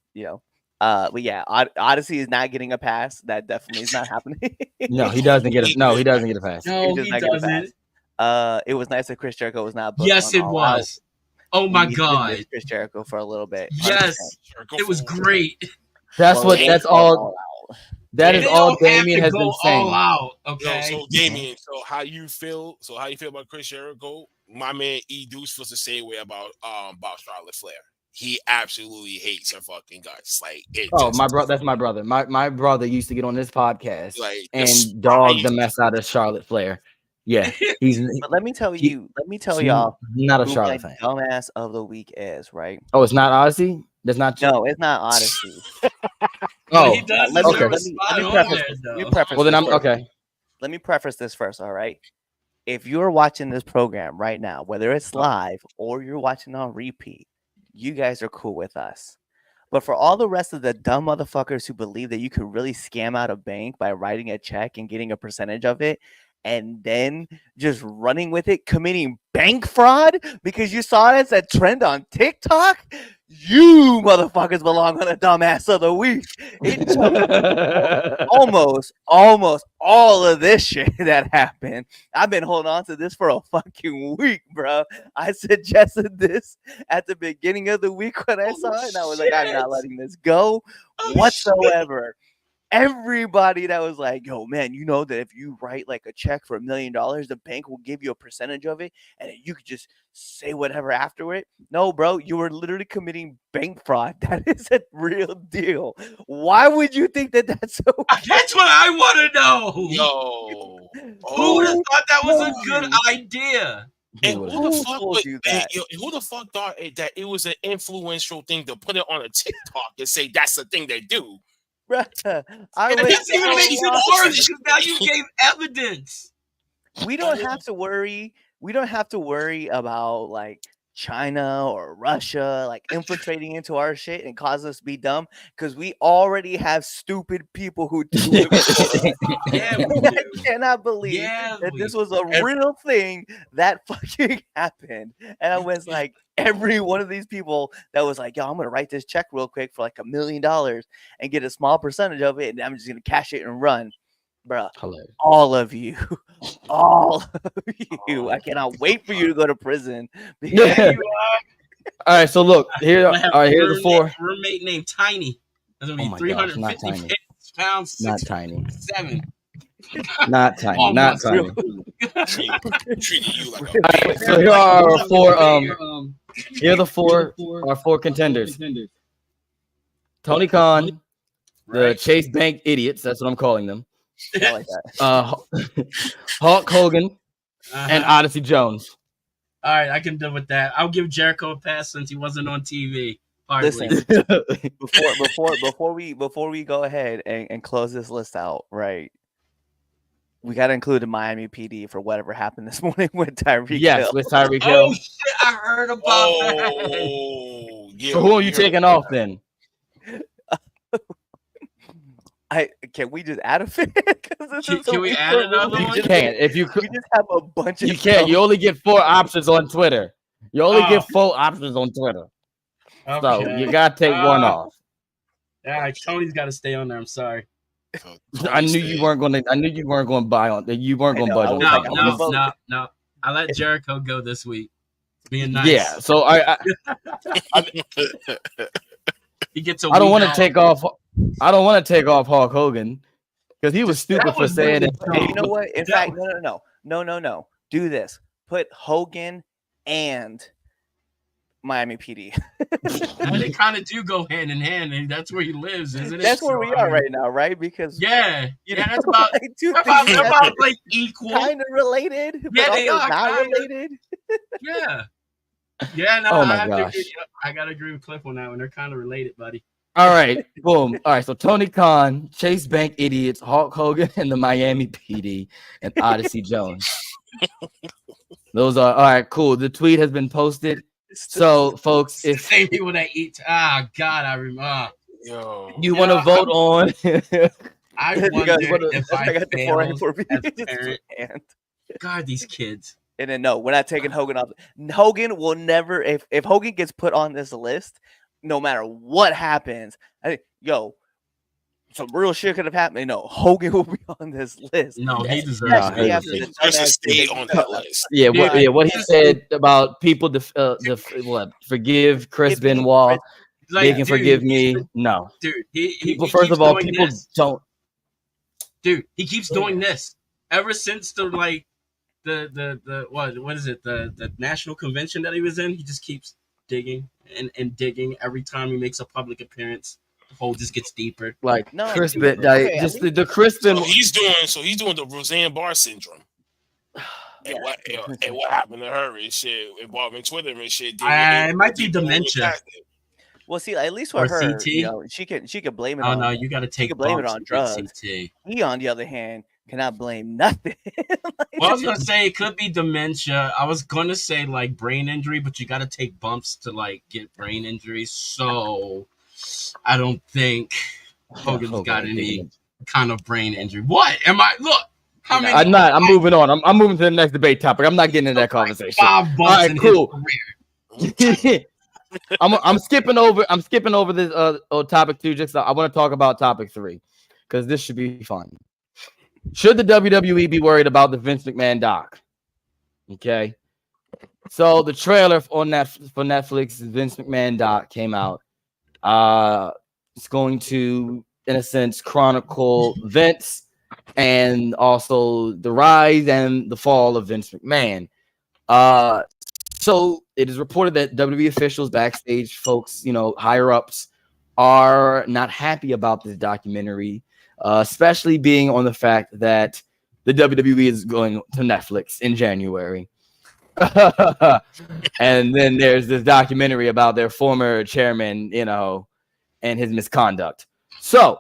but yeah, Odyssey is not getting a pass. That definitely is not happening. No, he doesn't get a no. He doesn't get a pass. No, does he not get a doesn't. It was nice that Chris Jericho was not booked. Yes, on it All Out. was. Oh my We did god. miss Chris Jericho for a little bit. Yes, 100%. it was great. That's Well, that's all. That is They all don't have Damien to has go been all saying. out. Yo, Okay. so Damien, so how you feel about Chris Jericho? My man E Deuce feels the same way about Charlotte Flair. He absolutely hates her fucking guts. Like it. Oh, just, my brother. That's my brother. My brother used to get on this podcast Like, and just dog crazy. the mess out of Charlotte Flair. Yeah, he's But let me tell y'all not a who my Charlotte fan. dumbass of the week is, right? Oh, it's not Odyssey. That's not. No, it's not Odyssey. Oh, He does let deserve me- a spot let me on preface there, this. though. Let me preface well then this I'm first. okay. Let me preface this first, all right? If you're watching this program right now, whether it's live or you're watching on repeat, you guys are cool with us. But for all the rest of the dumb motherfuckers who believe that you could really scam out a bank by writing a check and getting a percentage of it, and then just running with it, committing bank fraud because you saw it as a trend on TikTok, you motherfuckers belong on the dumbass of the week. It took almost all of this shit that happened. I've been holding on to this for a fucking week, bro. I suggested this at the beginning of the week when I saw it, and I was like, I'm not letting this go whatsoever. Everybody that was like, yo, man, you know that if you write like a check for $1 million, the bank will give you a percentage of it, and then you could just say whatever after it. No, bro, you were literally committing bank fraud. That is a real deal. Why would you think that that's so? That's what I want to know. Yo, Who would have thought that was a good idea? And Who who the Who fuck told would, you and, that? who the fuck thought that it was an influential thing to put it on a TikTok and say that's the thing they do? Bruh, I And went this even so makes it wrong. worse because now you gave evidence. we don't have to worry. We don't have to worry about like China or Russia like infiltrating into our shit and causing us to be dumb because we already have stupid people who do it. Yeah, we And I do. cannot believe Yeah, that we this was a real thing that fucking happened. And I was like, every one of these people that was like, yo, I'm gonna write this check real quick for like $1 million and get a small percentage of it, and I'm just gonna cash it and run. Bruh, Hilarious. all of you, all of you. I cannot wait for you to go to prison. Yeah, you All right, so look here. are. All right, here's the four. Roommate named Tiny. That's gonna Oh be my gosh, not 350 Tiny. pounds, Not 6 tiny. 7. Not tiny. Not Almost. tiny. Treating you like a Alright, so here are our four. Here are the four. Our four contenders. Tony Khan, the Right. Chase Bank idiots. That's what I'm calling them. I like that. Hulk Hogan Uh-huh. and Odyssey Jones. All right, I can deal with that. I'll give Jericho a pass since he wasn't on TV. Hardly. Listen, before we go ahead and close this list out, right? We got to include the Miami PD for whatever happened this morning with Tyreek Yes, Hill. with Tyreek Oh Hill. shit! I heard about that. Oh, yeah. So who are you we heard taking about off then? Can we just add a fan? 'Cause this is Can a we week add where another You one? can't. If you We could, just have a bunch of you can't. You only get 4 options on Twitter. You only Oh. get 4 options on Twitter. So Okay. you gotta take one off. All right, Tony's got to stay on there. I'm sorry. I knew you weren't going to. I knew you weren't going to buy on. You weren't going to budge on. No. I let Jericho go this week. Being nice. Yeah. So he gets a. I don't want to take off. I don't want to take off Hulk Hogan because he was stupid for saying it. Hey, you know what? In fact, no. Do this. Put Hogan and Miami PD. And they kind of do go hand in hand, and that's where he lives, isn't it? That's where we are right now, right? Because that's about like about like equal, kind of related. Yeah, but they are not related. Yeah. No, oh my gosh. I gotta agree with Cliff on that one. They're kind of related, buddy. All right, boom. All right, so Tony Khan, Chase Bank idiots, Hulk Hogan, and the Miami PD, and Odyssey Jones. Those are all right. Cool. The tweet has been posted. So, folks, if same people that eat, God, I remember. You want to vote on? I wonder if I failed as a parent. God, these kids. And then no, we're not taking Hogan off. Hogan will never. If Hogan gets put on this list, no matter what happens, some real shit could have happened. No, Hogan will be on this list. No, he deserves to stay on that list. Yeah, what he said about people forgive Chris Benoit. Like, they can forgive me. No, dude. People, first of all, people don't. Dude, he keeps doing this ever since the what is it? The national convention that he was in. He just keeps digging and digging every time he makes a public appearance. The hole just gets deeper. Like Chris Benoit, just the Chris Benoit. So he's doing the Roseanne Barr syndrome. And what happened to her and shit involving Twitter and shit. It might be dementia. Well, see, at least with her, she could blame it. Oh no, you got to take blame it on drugs. He, on the other hand, cannot blame nothing. Well, I was gonna say it could be dementia. I was gonna say like brain injury, but you got to take bumps to like get brain injuries. So I don't think Hogan's got any kind of brain injury. What am I? Look. I'm not. I'm moving on. I'm moving to the next debate topic. I'm not getting into that conversation. 5 bumps all right, cool. I'm skipping over. I'm skipping over this topic 2. Just I want to talk about topic 3 because this should be fun. Should the WWE be worried about the Vince McMahon doc? Okay. So the trailer for Netflix, Vince McMahon doc came out. It's going to, in a sense, chronicle Vince and also the rise and the fall of Vince McMahon. So it is reported that WWE officials, backstage folks, higher ups, are not happy about this documentary, especially being on the fact that the WWE is going to Netflix in January. And then there's this documentary about their former chairman, and his misconduct. So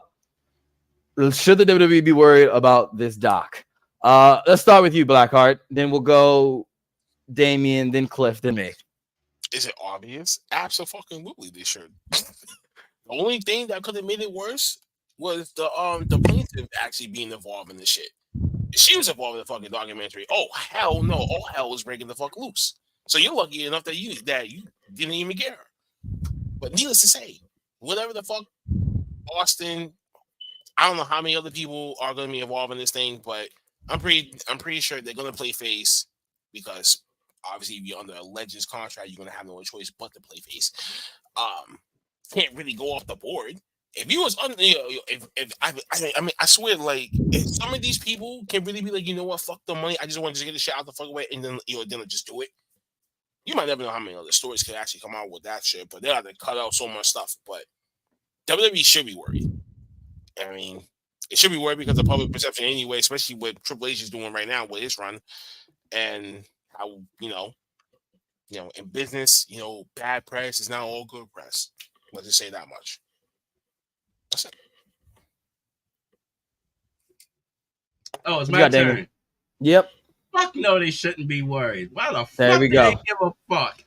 should the WWE be worried about this doc? Let's start with you, Blackheart. Then we'll go Damien, then Cliff, then me. Is it obvious? Absolutely, they should. The only thing that could have made it worse was the plaintiff actually being involved in this shit. If she was involved in the fucking documentary, oh hell no, all hell was breaking the fuck loose. So you're lucky enough that you didn't even get her. But needless to say, whatever the fuck, Austin, I don't know how many other people are going to be involved in this thing, but I'm pretty sure they're going to play face because obviously if you're under a Legends contract, you're going to have no choice but to play face. Can't really go off the board. If you was under, I swear, like, if some of these people can really be like, you know what, fuck the money, I just want to get the shit out the fuck away, and then then just do it. You might never know how many other stories could actually come out with that shit, but they have to cut out so much stuff. But WWE should be worried. I mean, it should be worried because of public perception anyway, especially what Triple H is doing right now with his run, and how in business, bad press is not all good press. Let's just say that much. That's it. Oh, it's my turn. Yep. Fuck no, they shouldn't be worried. Why the there fuck we do go. they give a fuck?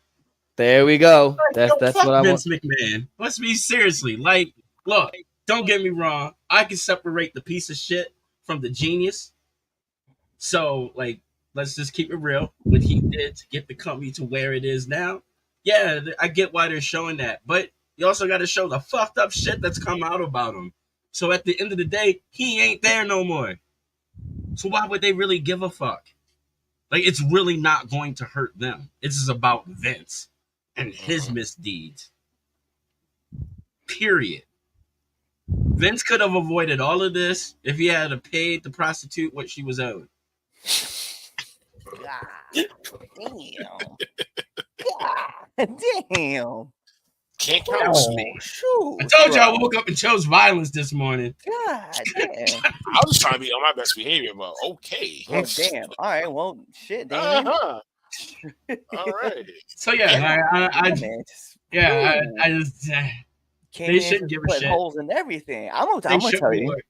There we go. That's what I want. Vince McMahon. Let's be seriously. Like, look, don't get me wrong. I can separate the piece of shit from the genius. So, like, let's just keep it real. What he did to get the company to where it is now. Yeah, I get why they're showing that. But you also got to show the fucked up shit that's come out about him. So at the end of the day, he ain't there no more. So why would they really give a fuck? Like, it's really not going to hurt them. It's just about Vince and his misdeeds. Period. Vince could have avoided all of this if he had paid the prostitute what she was owed. God damn. Can't count on me. Shoot, I told you I woke up and chose violence this morning. God damn. I was trying to be on my best behavior, but okay. Oh, damn. All right. Well, shit, Damien. Uh-huh. All right. So yeah, I just Came shouldn't in give a putting shit. holes in everything. I'm gonna they tell shouldn't be you. worried.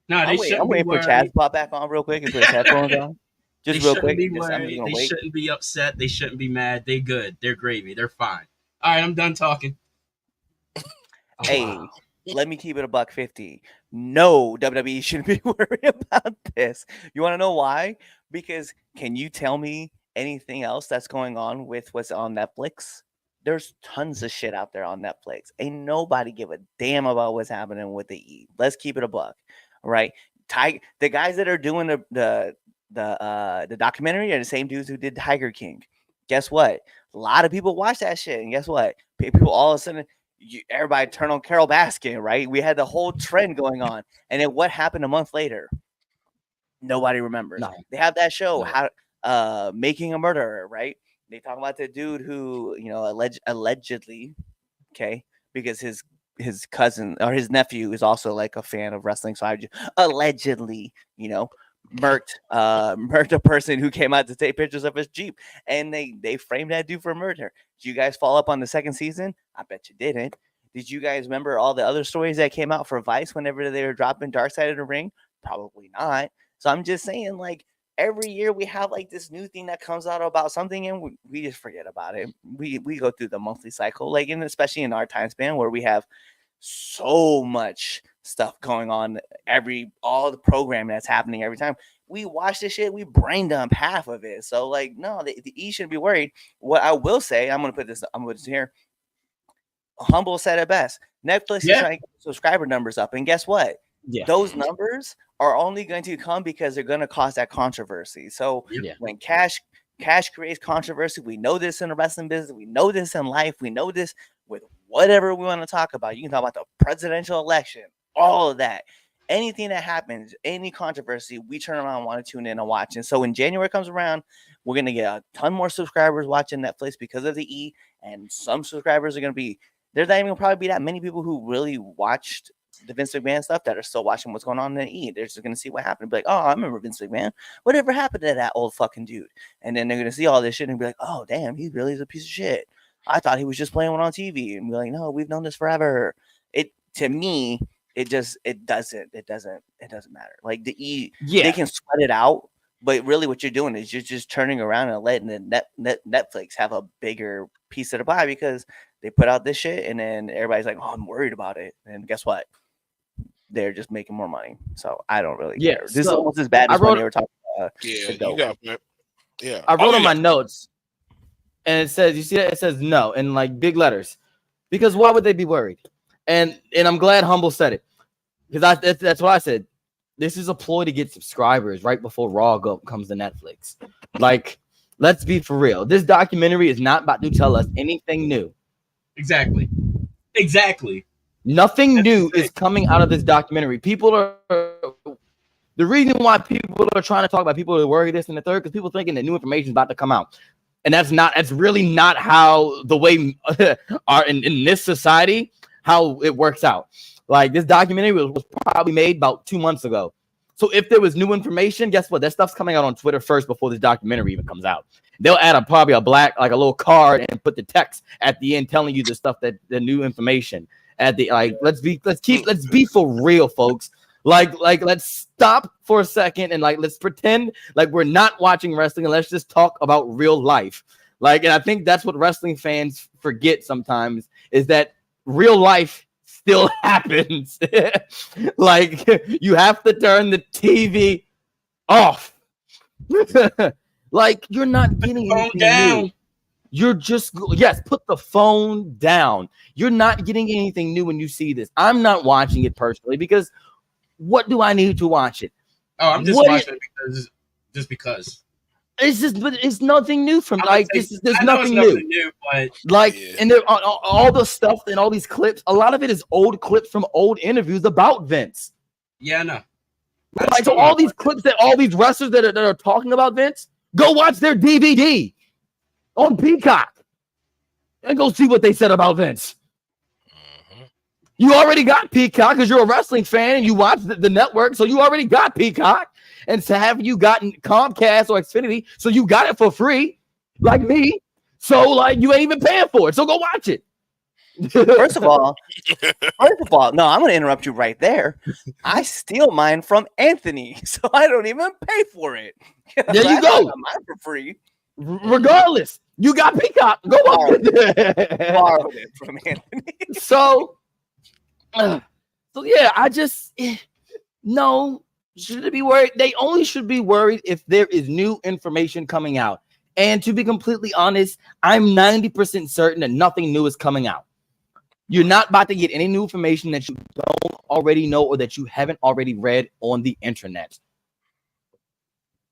No, they I'm shouldn't be waiting for worried. Chaz to pop back on real quick and put his headphones on. They Just real shouldn't quick. be Just, I'm worried. gonna They wait. shouldn't be upset. They shouldn't be mad. They good. They're gravy. They're fine. All right, I'm done talking. Hey, let me keep it $150. No, WWE shouldn't be worried about this. You want to know why? Because can you tell me anything else that's going on with what's on Netflix? There's tons of shit out there on Netflix. Ain't nobody give a damn about what's happening with the E. Let's keep it a buck, right? The guys that are doing the documentary are the same dudes who did Tiger King. Guess what? A lot of people watch that shit, and guess what? People all of a sudden, everybody turn on Carol Baskin, right? We had the whole trend going on, and then what happened a month later? Nobody remembers. No. They have that show, Making a Murderer, right? They talk about the dude who, allegedly, okay, because his cousin or his nephew is also like a fan of wrestling, so I just allegedly, murked a person who came out to take pictures of his Jeep, and they framed that dude for murder. Did you guys follow up on the second season? I bet you didn't. Did you guys remember all the other stories that came out for Vice whenever they were dropping Dark Side of the Ring? Probably not. So I'm just saying, like, every year we have like this new thing that comes out about something, and we just forget about it. We go through the monthly cycle, like, and especially in our time span where we have so much stuff going on, all the programming that's happening every time we watch this shit, we brain dump half of it. So like, no, the E shouldn't be worried. What I will say, I'm gonna put this here. Humble said it best. Netflix is trying to get subscriber numbers up, and guess what? Yeah. Those numbers are only going to come because they're going to cause that controversy. So when cash creates controversy, we know this in the wrestling business, we know this in life, we know this with whatever we want to talk about. You can talk about the presidential election, all of that. Anything that happens, any controversy, we turn around and want to tune in and watch. And so when January comes around, we're going to get a ton more subscribers watching Netflix because of the E, and some subscribers are going to be, there's not even going to probably be that many people who really watched the Vince McMahon stuff that are still watching what's going on in the E. They're just going to see what happened. Be like, oh, I remember Vince McMahon. Whatever happened to that old fucking dude? And then they're going to see all this shit and be like, oh, damn, he really is a piece of shit. I thought he was just playing one on TV. And be like, no, we've known this forever. To me, it doesn't matter. Like the E, they can sweat it out, but really what you're doing is you're just turning around and letting the Netflix have a bigger piece of the pie because they put out this shit and then everybody's like, oh, I'm worried about it. And guess what? They're just making more money. So I don't really care. This is almost as bad as when they were talking about I wrote on my notes, and it says, you see that? It says no in like big letters. Because why would they be worried? And I'm glad Humble said it. Because that's what I said. This is a ploy to get subscribers right before Raw comes to Netflix. Like, let's be for real. This documentary is not about to tell us anything new. Exactly. Nothing new is coming out of this documentary. The reason why people are trying to talk about people who worry this and the third, because people thinking that new information is about to come out. And that's really not how the way are in this society, how it works out. Like, this documentary was probably made about 2 months ago. So if there was new information, guess what? That stuff's coming out on Twitter first before this documentary even comes out. They'll add probably a little card and put the text at the end telling you the stuff that the new information at the, like, let's be for real, folks. Like let's stop for a second and like let's pretend like we're not watching wrestling and let's just talk about real life. Like, and I think that's what wrestling fans forget sometimes, is that real life still happens. Like, you have to turn the TV off. Like, you're not getting anything new. You're just, put the phone down. You're not getting anything new when you see this. I'm not watching it personally because What do I need to watch it? Oh, I'm just watching it because. It's just, but it's nothing new from like this. There's I know nothing it's new. But like, and there all the stuff and all these clips. A lot of it is old clips from old interviews about Vince. Yeah, I know. Like, so all these clips that all these wrestlers that are talking about Vince, go watch their DVD on Peacock and go see what they said about Vince. You already got Peacock because you're a wrestling fan and you watch the network, so you already got Peacock. And to have you gotten Comcast or Xfinity, so you got it for free, like me. So like you ain't even paying for it. So go watch it. First of all, no, I'm going to interrupt you right there. I steal mine from Anthony, so I don't even pay for it. There you go. Mine for free. Regardless, you got Peacock. Go watch it. Borrowed it from Anthony. So yeah, I just no. Should they be worried? They only should be worried if there is new information coming out. And to be completely honest, I'm 90% certain that nothing new is coming out. You're not about to get any new information that you don't already know or that you haven't already read on the internet.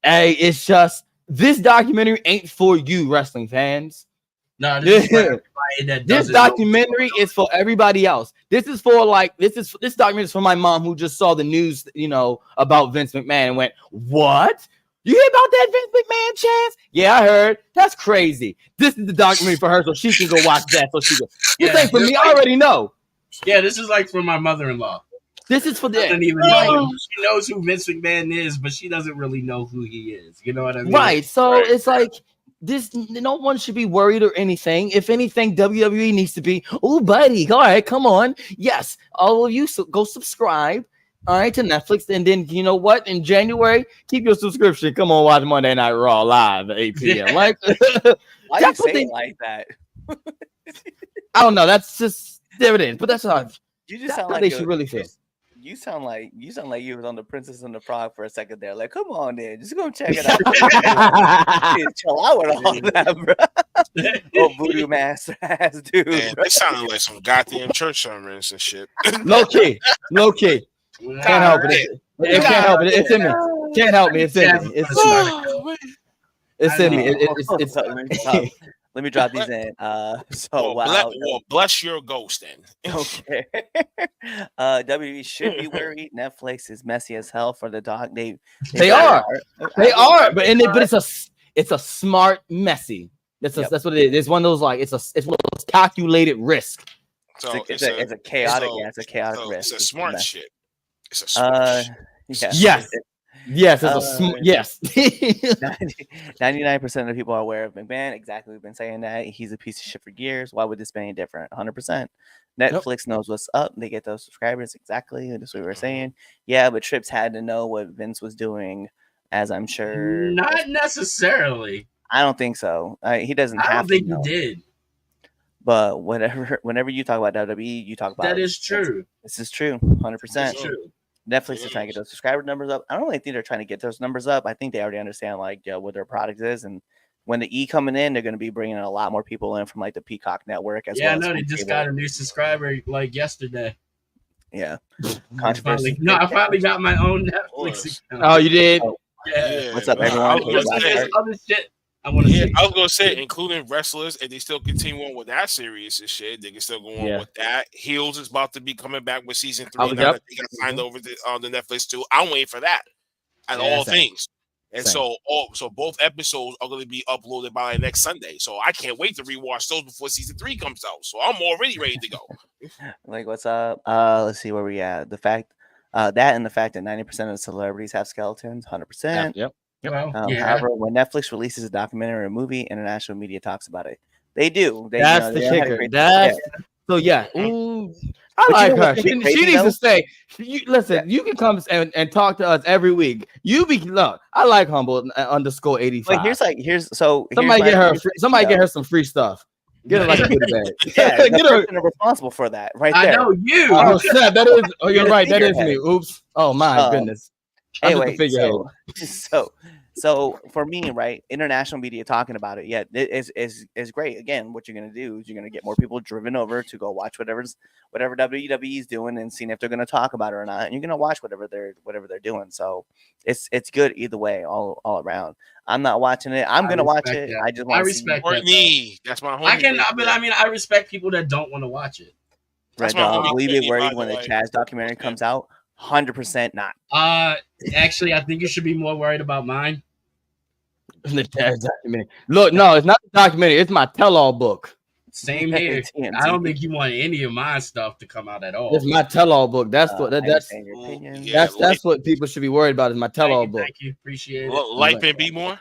Hey, it's just this documentary ain't for you, wrestling fans. No, this documentary is for everybody else. This is for this documentary is for my mom who just saw the news, about Vince McMahon and went, "What? You hear about that Vince McMahon, CHAZ? Yeah, I heard. That's crazy." This is the documentary for her, so she can go watch that. So she goes, "This ain't for me. I already know." Yeah, this is like for my mother-in-law. This is for the. She knows who Vince McMahon is, but she doesn't really know who he is. You know what I mean? Right. So it's like. This no one should be worried or anything. If anything, WWE needs to be, oh, buddy, all right, come on. Yes, all of you go subscribe, all right, to Netflix. And then you know what? In January, keep your subscription. Come on, watch Monday Night Raw live at 8 p.m. Like, why you say it like that? I don't know. That's just there it is. But that's how you just sound like they should really feel. You sound like you was on the Princess and the Frog for a second there. Like, come on, then, just go check it out. Chill out with all that, bro. Oh, voodoo master ass dude. Man, they sounded like some goddamn church sermons and shit. Low key. Can't help it. It can't help it. It's in me. Can't help me. It's in me. It's in me. It's let me drop these in. Bless your ghost then. Okay. WWE should be worried. Netflix is messy as hell for the doc. They are, but it's a smart messy. That's what it is. It's one of those like it's one of those calculated risk. So it's a chaotic. It's a chaotic risk. It's a smart shit. It's a smart shit. Yes. Yes, yes. 99% of the people are aware of McMahon. Exactly, we've been saying that he's a piece of shit for years. Why would this be any different? 100%. Netflix knows what's up. They get those subscribers. Exactly, that's what we were saying. Yeah, but Trips had to know what Vince was doing, as I'm sure. Not necessarily. I don't think so. He doesn't. I don't think he did. But whenever you talk about WWE, you talk about that is true. This is true. 100%. True. Netflix is trying to get those subscriber numbers up. I don't really think they're trying to get those numbers up. I think they already understand what their product is, and when the E coming in, they're going to be bringing a lot more people in from like the Peacock network as well. Yeah, no, they just got a new subscriber like yesterday. Yeah, controversy. I finally got my own Netflix account. Oh, you did? Oh, yeah. What's up, everyone? Other shit. I was gonna say, including wrestlers, and they still continue on with that series and shit. They can still go on with that. Heels is about to be coming back with season 3. Now that they got signed over on the Netflix too. I'm waiting for that. Things. And so both episodes are going to be uploaded by next Sunday. So I can't wait to rewatch those before season 3 comes out. So I'm already ready to go. Like, what's up? Let's see where we at. The fact that 90% of the celebrities have skeletons. 100%. Yep. However, when Netflix releases a documentary or a movie, international media talks about it. They do. That's the kicker. So yeah. Ooh, I like her. She needs to stay. Listen, you can come and talk to us every week. I like Humble _85. Somebody get her some free stuff. Get her like a goodie bag. Yeah, get her responsible for that right there. I know you. Oh, snap. That is. Oh, you're right. That is me. Oops. Oh my goodness. Anyway, so So for me, right, international media talking about it, yeah, it is great. Again, what you're gonna do is you're gonna get more people driven over to go watch whatever WWE is doing and seeing if they're gonna talk about it or not. And you're gonna watch whatever they're doing. So it's good either way, all around. I'm not watching it. I'm gonna watch it. that. I just I want to respect see that. Courtney, that's my homie. I can, but I mean, I respect people that don't want to watch it. Red That's my Dog. homie Will you be Courtney, by worried the when the way. CHAZ documentary comes out? 100% not. Actually, I think you should be more worried about mine. The CHAZ documentary. Look, no, it's not the documentary. It's my tell-all book. Same here. TNT. I don't think you want any of my stuff to come out at all. It's my tell-all book. That's what I that's understand your opinion. Yeah. that's what people should be worried about. Is my tell-all book. Thank you. Appreciate it. Life and be more.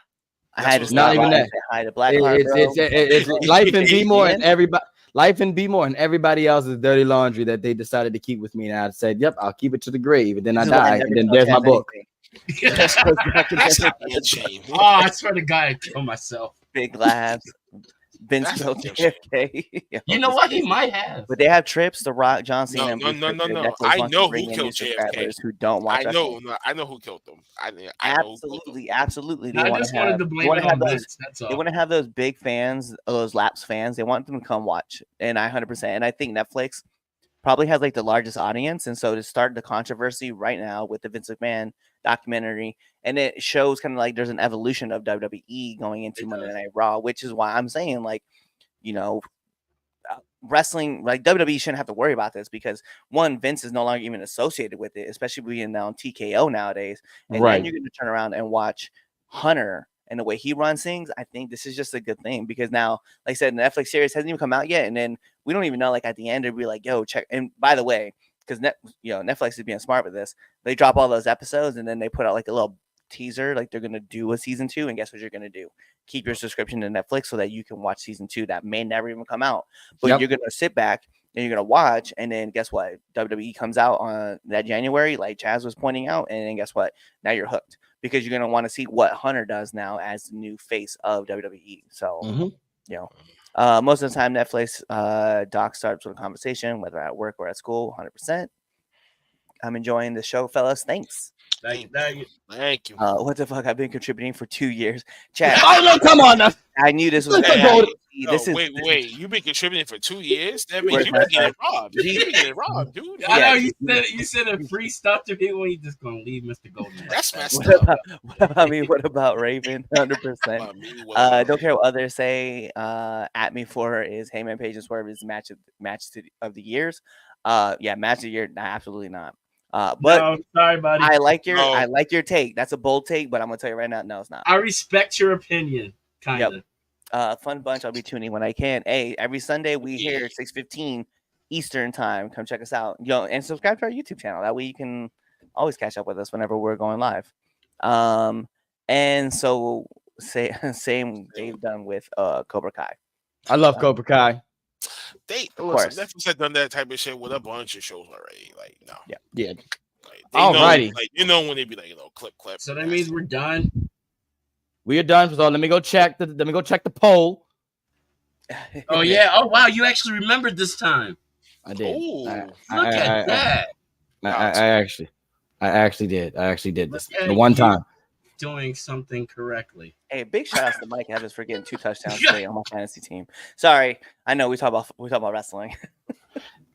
I had to That's not stop even by that. and say hi to Blackheart, bro. It's Life and Be More and everybody. Life and Be More and everybody else's dirty laundry that they decided to keep with me. And I said, "Yep, I'll keep it to the grave." And then I This is why die, never and then tell there's my CHAZ book. anything. Just goes back to That's that not being shame. Oh, I swear to God, I'd kill myself. big labs. Vince That's killed not JFK. You know what? He might have. But they have trips. The Rock, John Cena. and No. Bruce Prichard. I Netflix wants to know bring who in killed new JFK. subscribers who don't watch. I know who killed them. I know who killed them. Absolutely. They I want just to wanted have. to They blame want it to have on those. Vince. That's They all. want to have those big fans, those Laps fans. They want them to come watch, and I 100%. And I think Netflix probably has like the largest audience, and so to start the controversy right now with the Vince McMahon documentary, and it shows kind of like there's an evolution of WWE going into It Monday does. Night Raw, which is why I'm saying like, you know, wrestling like WWE shouldn't have to worry about this because one, Vince is no longer even associated with it, especially being now on TKO nowadays, and Right. then you're going to turn around and watch Hunter and the way he runs things. I think this is just a good thing because now, like I said, the Netflix series hasn't even come out yet, and then we don't even know. Like at the end, it'd be like, "Yo, check." And by the way, because Netflix is being smart with this, they drop all those episodes and then they put out like a little teaser, like they're gonna do a season 2. And guess what you're gonna do? Keep your subscription to Netflix so that you can watch season 2 that may never even come out. But Yep. you're gonna sit back and you're gonna watch, and then guess what? WWE comes out on that January, like CHAZ was pointing out, and then guess what? Now you're hooked because you're gonna want to see what Hunter does now as the new face of WWE. So Mhm. most of the time Netflix Doc starts with a conversation, whether at work or at school. 100%. I'm enjoying the show, fellas. Thanks. Thank you. Thank you. What the fuck? I've been contributing for 2 years. Chat. Oh no! Come on now. I knew this was. Let's go. This is Wait. You've been contributing for 2 years? That means you've been getting robbed. You've been getting robbed, dude. I know Yeah. you said a free stuff to people. You just gonna leave Mr. Golden. That's messed What up. about me? What about Raven? 100%. What about Don't care what others say. At me for is Heyman Page and Swerve is match of the years. Yeah, match of the year. Nah, absolutely not. But no, sorry, buddy. I like your No. take. That's a bold take, but I'm gonna tell you right now, no, it's not. I respect your opinion, kind of. Fun bunch. I'll be tuning when I can. Hey, every Sunday we here 6:15 Eastern time. Come check us out. And subscribe to our YouTube channel. That way you can always catch up with us whenever we're going live. And so same they've done with Cobra Kai. I love Cobra Kai. They course. Netflix had done that type of shit with a bunch of shows already. Like, no. Yeah. Like, Alrighty. when they be like, clip. So that means we're done. We are done. So let me go check the poll. Oh yeah. Oh wow, you actually remembered this time. I did. Ooh. Look at that. I actually did. I actually did this Look at the one you. time. Doing something correctly. Hey, big shout out to Mike Evans for getting 2 touchdowns today on my fantasy team. Sorry, I know we talk about wrestling.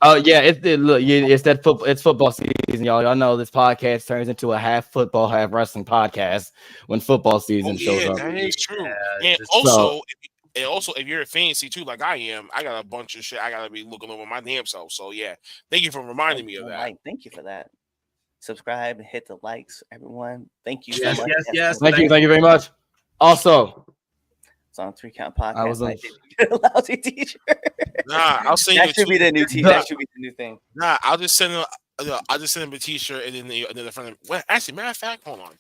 Oh yeah, it's that football. It's football season, y'all. Y'all know this podcast turns into a half football, half wrestling podcast when football season shows up. That is true. Yeah, And also, if you're a fantasy too, like I am, I got a bunch of shit I gotta be looking over my damn self. So yeah, thank you for reminding me of that. Mike, thank you for that. Subscribe, hit the likes, everyone. Thank you Yes, so much. yes. Thank you very much. Also, It's on 3 Count Podcast. I was on- I did get a lousy t-shirt. Nah, I'll send you. That should be the new t. That should be the new thing. Nah, I'll just send him. I'll just send him a t-shirt and then the front of. Well, actually, matter of fact, hold on.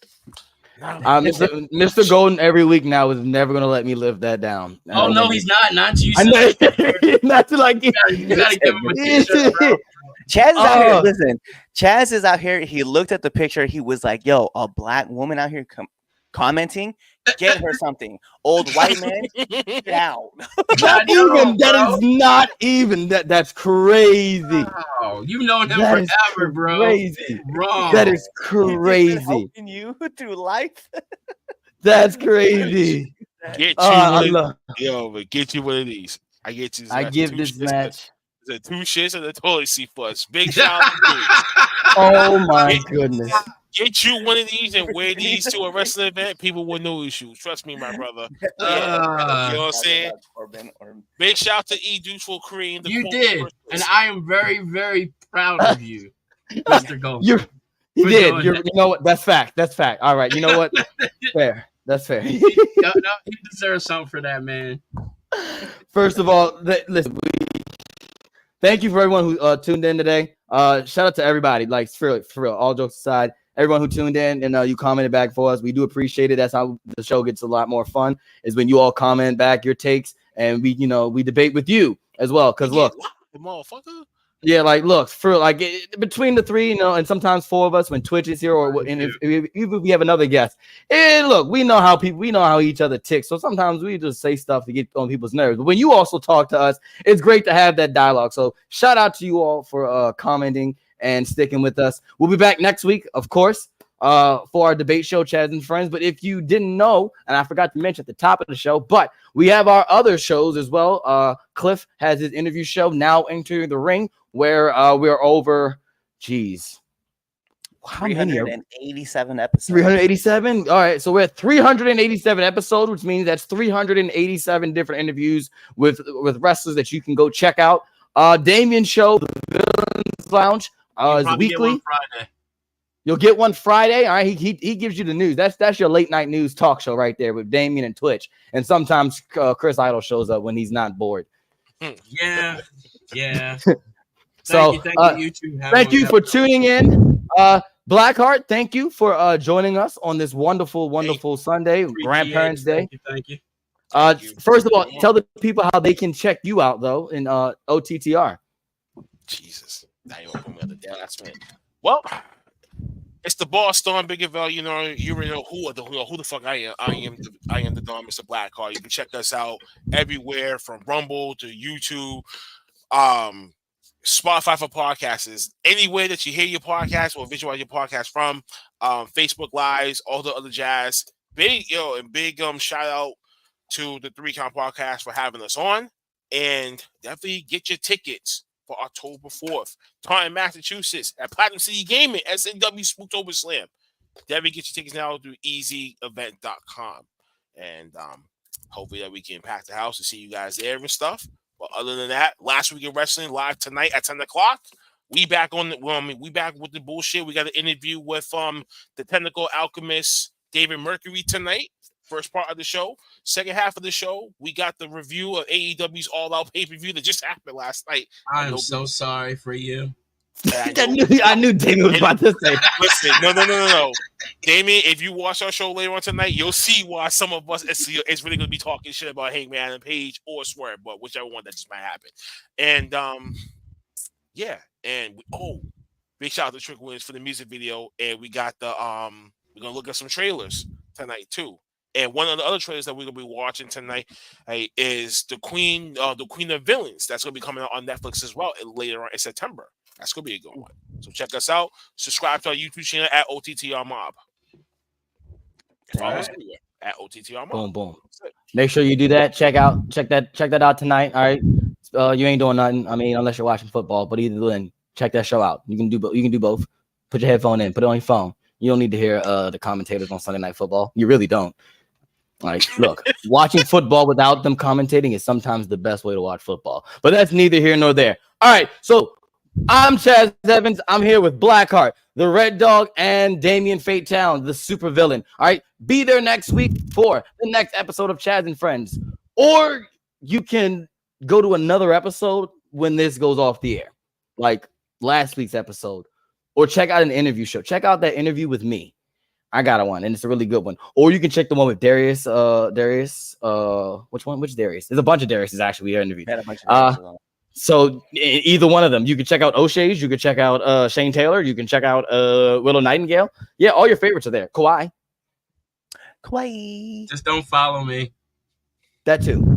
Mr. Golden every week now is never gonna let me live that down. Oh no, he's not. Not to you. I know. Not to like. You gotta give him a t-shirt, bro. Chaz is out here. Listen, Chaz is out here. He looked at the picture. He was like, "Yo, a black woman out here commenting. Get her something. Old white man, get out." Not even. That is not even. That's crazy. Wow, you've known him That is forever, bro. Crazy. Wrong. That is He's been crazy. helping you through life. That's crazy. Get you I one love. but get you one of these. I get you. I give this match. The 2 shits and the toilet seat fuss. Big shout out to you. Oh my goodness. Get you one of these and wear these to a wrestling event. People with no issues. Trust me, my brother. You know what I'm saying? Big shout out to E. Deuce for creating the You cool did, commercials. and I am very, very proud of you, Mr. Gold. You For did. doing You know what? That's fact. That's fact. All right. You know what? Fair. That's fair. No, he deserves something for that, man. First of all, listen. Thank you for everyone who tuned in today. Shout out to everybody. Like for real. All jokes aside, everyone who tuned in and you commented back for us. We do appreciate it. That's how the show gets a lot more fun. Is when you all comment back your takes and we debate with you as well. Because look, the motherfucker. yeah, like look for like between the three, and sometimes 4 of us when Twitch is here, or and if we have another guest, and look, we know how each other ticks. So sometimes we just say stuff to get on people's nerves. But when you also talk to us, it's great to have that dialogue. So shout out to you all for commenting and sticking with us. We'll be back next week, of course, for our debate show, Chaz and Friends. But if you didn't know, and I forgot to mention at the top of the show, but we have our other shows as well. Cliff has his interview show, Now Entering the Ring, where we're over, how many? 387 episodes. 387. All right, so we're at 387 episodes, which means that's 387 different interviews with wrestlers that you can go check out. Damien show, the Villains Lounge, is weekly. You'll get one Friday. All right, he gives you the news. That's your late night news talk show right there with Damien and Twitch. And sometimes Chris Idol shows up when he's not bored. Yeah. So thank you too. Thank you for tuning in. Blackheart, thank you for joining us on this wonderful Sunday, Grandparents' Day. Thank you. First of all, tell the people how they can check you out though in OTTR. Jesus, now you want to put me on the last minute. Well, it's the boss, Storm Biggerville. You already know who the fuck I am. I am the Don, Mr. Blackheart. You can check us out everywhere from Rumble to YouTube, Spotify for podcasts. Anywhere that you hear your podcast or visualize your podcast from, Facebook Lives, all the other jazz. Big shout out to the 3 Count Podcast for having us on, and definitely get your tickets for October 4th. Taunton, Massachusetts at Platinum City Gaming, SNW Spooktober Slam. Definitely get your tickets now through easyevent.com. And hopefully that we can pack the house and see you guys there and stuff. But other than that, Last Week in Wrestling live tonight at 10 o'clock. We back with the bullshit. We got an interview with the Technical Alchemist David Mercury tonight. First part of the show. Second half of the show, we got the review of AEW's All Out pay-per-view that just happened last night. I'm so sorry for you. I knew Damien was about to say. Listen, no. Damien, if you watch our show later on tonight, you'll see why some of us it's really going to be talking shit about Hangman and Page or Swerve, but whichever one that just might happen. And big shout out to Trick Williams for the music video, and we got the we're gonna look at some trailers tonight too. And one of the other trailers that we're gonna be watching tonight is the Queen of Villains. That's gonna be coming out on Netflix as well later on in September. That's gonna be a good one. So check us out. Subscribe to our YouTube channel at OTTR Mob. Follow us anywhere at OTTR Mob. Boom. Make sure you do that. Check that out tonight. All right. You ain't doing nothing. I mean, unless you're watching football. But either then, check that show out. You can do both. Put your headphone in. Put it on your phone. You don't need to hear the commentators on Sunday Night Football. You really don't. Like, look, watching football without them commentating is sometimes the best way to watch football. But that's neither here nor there. All right, so I'm Chaz Evans. I'm here with Blackheart, the Red Dog, and Damien Fate Town, the super villain. All right, be there next week for the next episode of Chaz and Friends. Or you can go to another episode when this goes off the air, like last week's episode. Or check out an interview show. Check out that interview with me. I got one, and it's a really good one. Or you can check the one with Darius. Which one? Which Darius? There's a bunch of Dariuses actually we interviewed. So either one of them. You can check out O'Shea's. You can check out Shane Taylor. You can check out Willow Nightingale. Yeah, all your favorites are there. Kawhi. Just don't follow me. That too.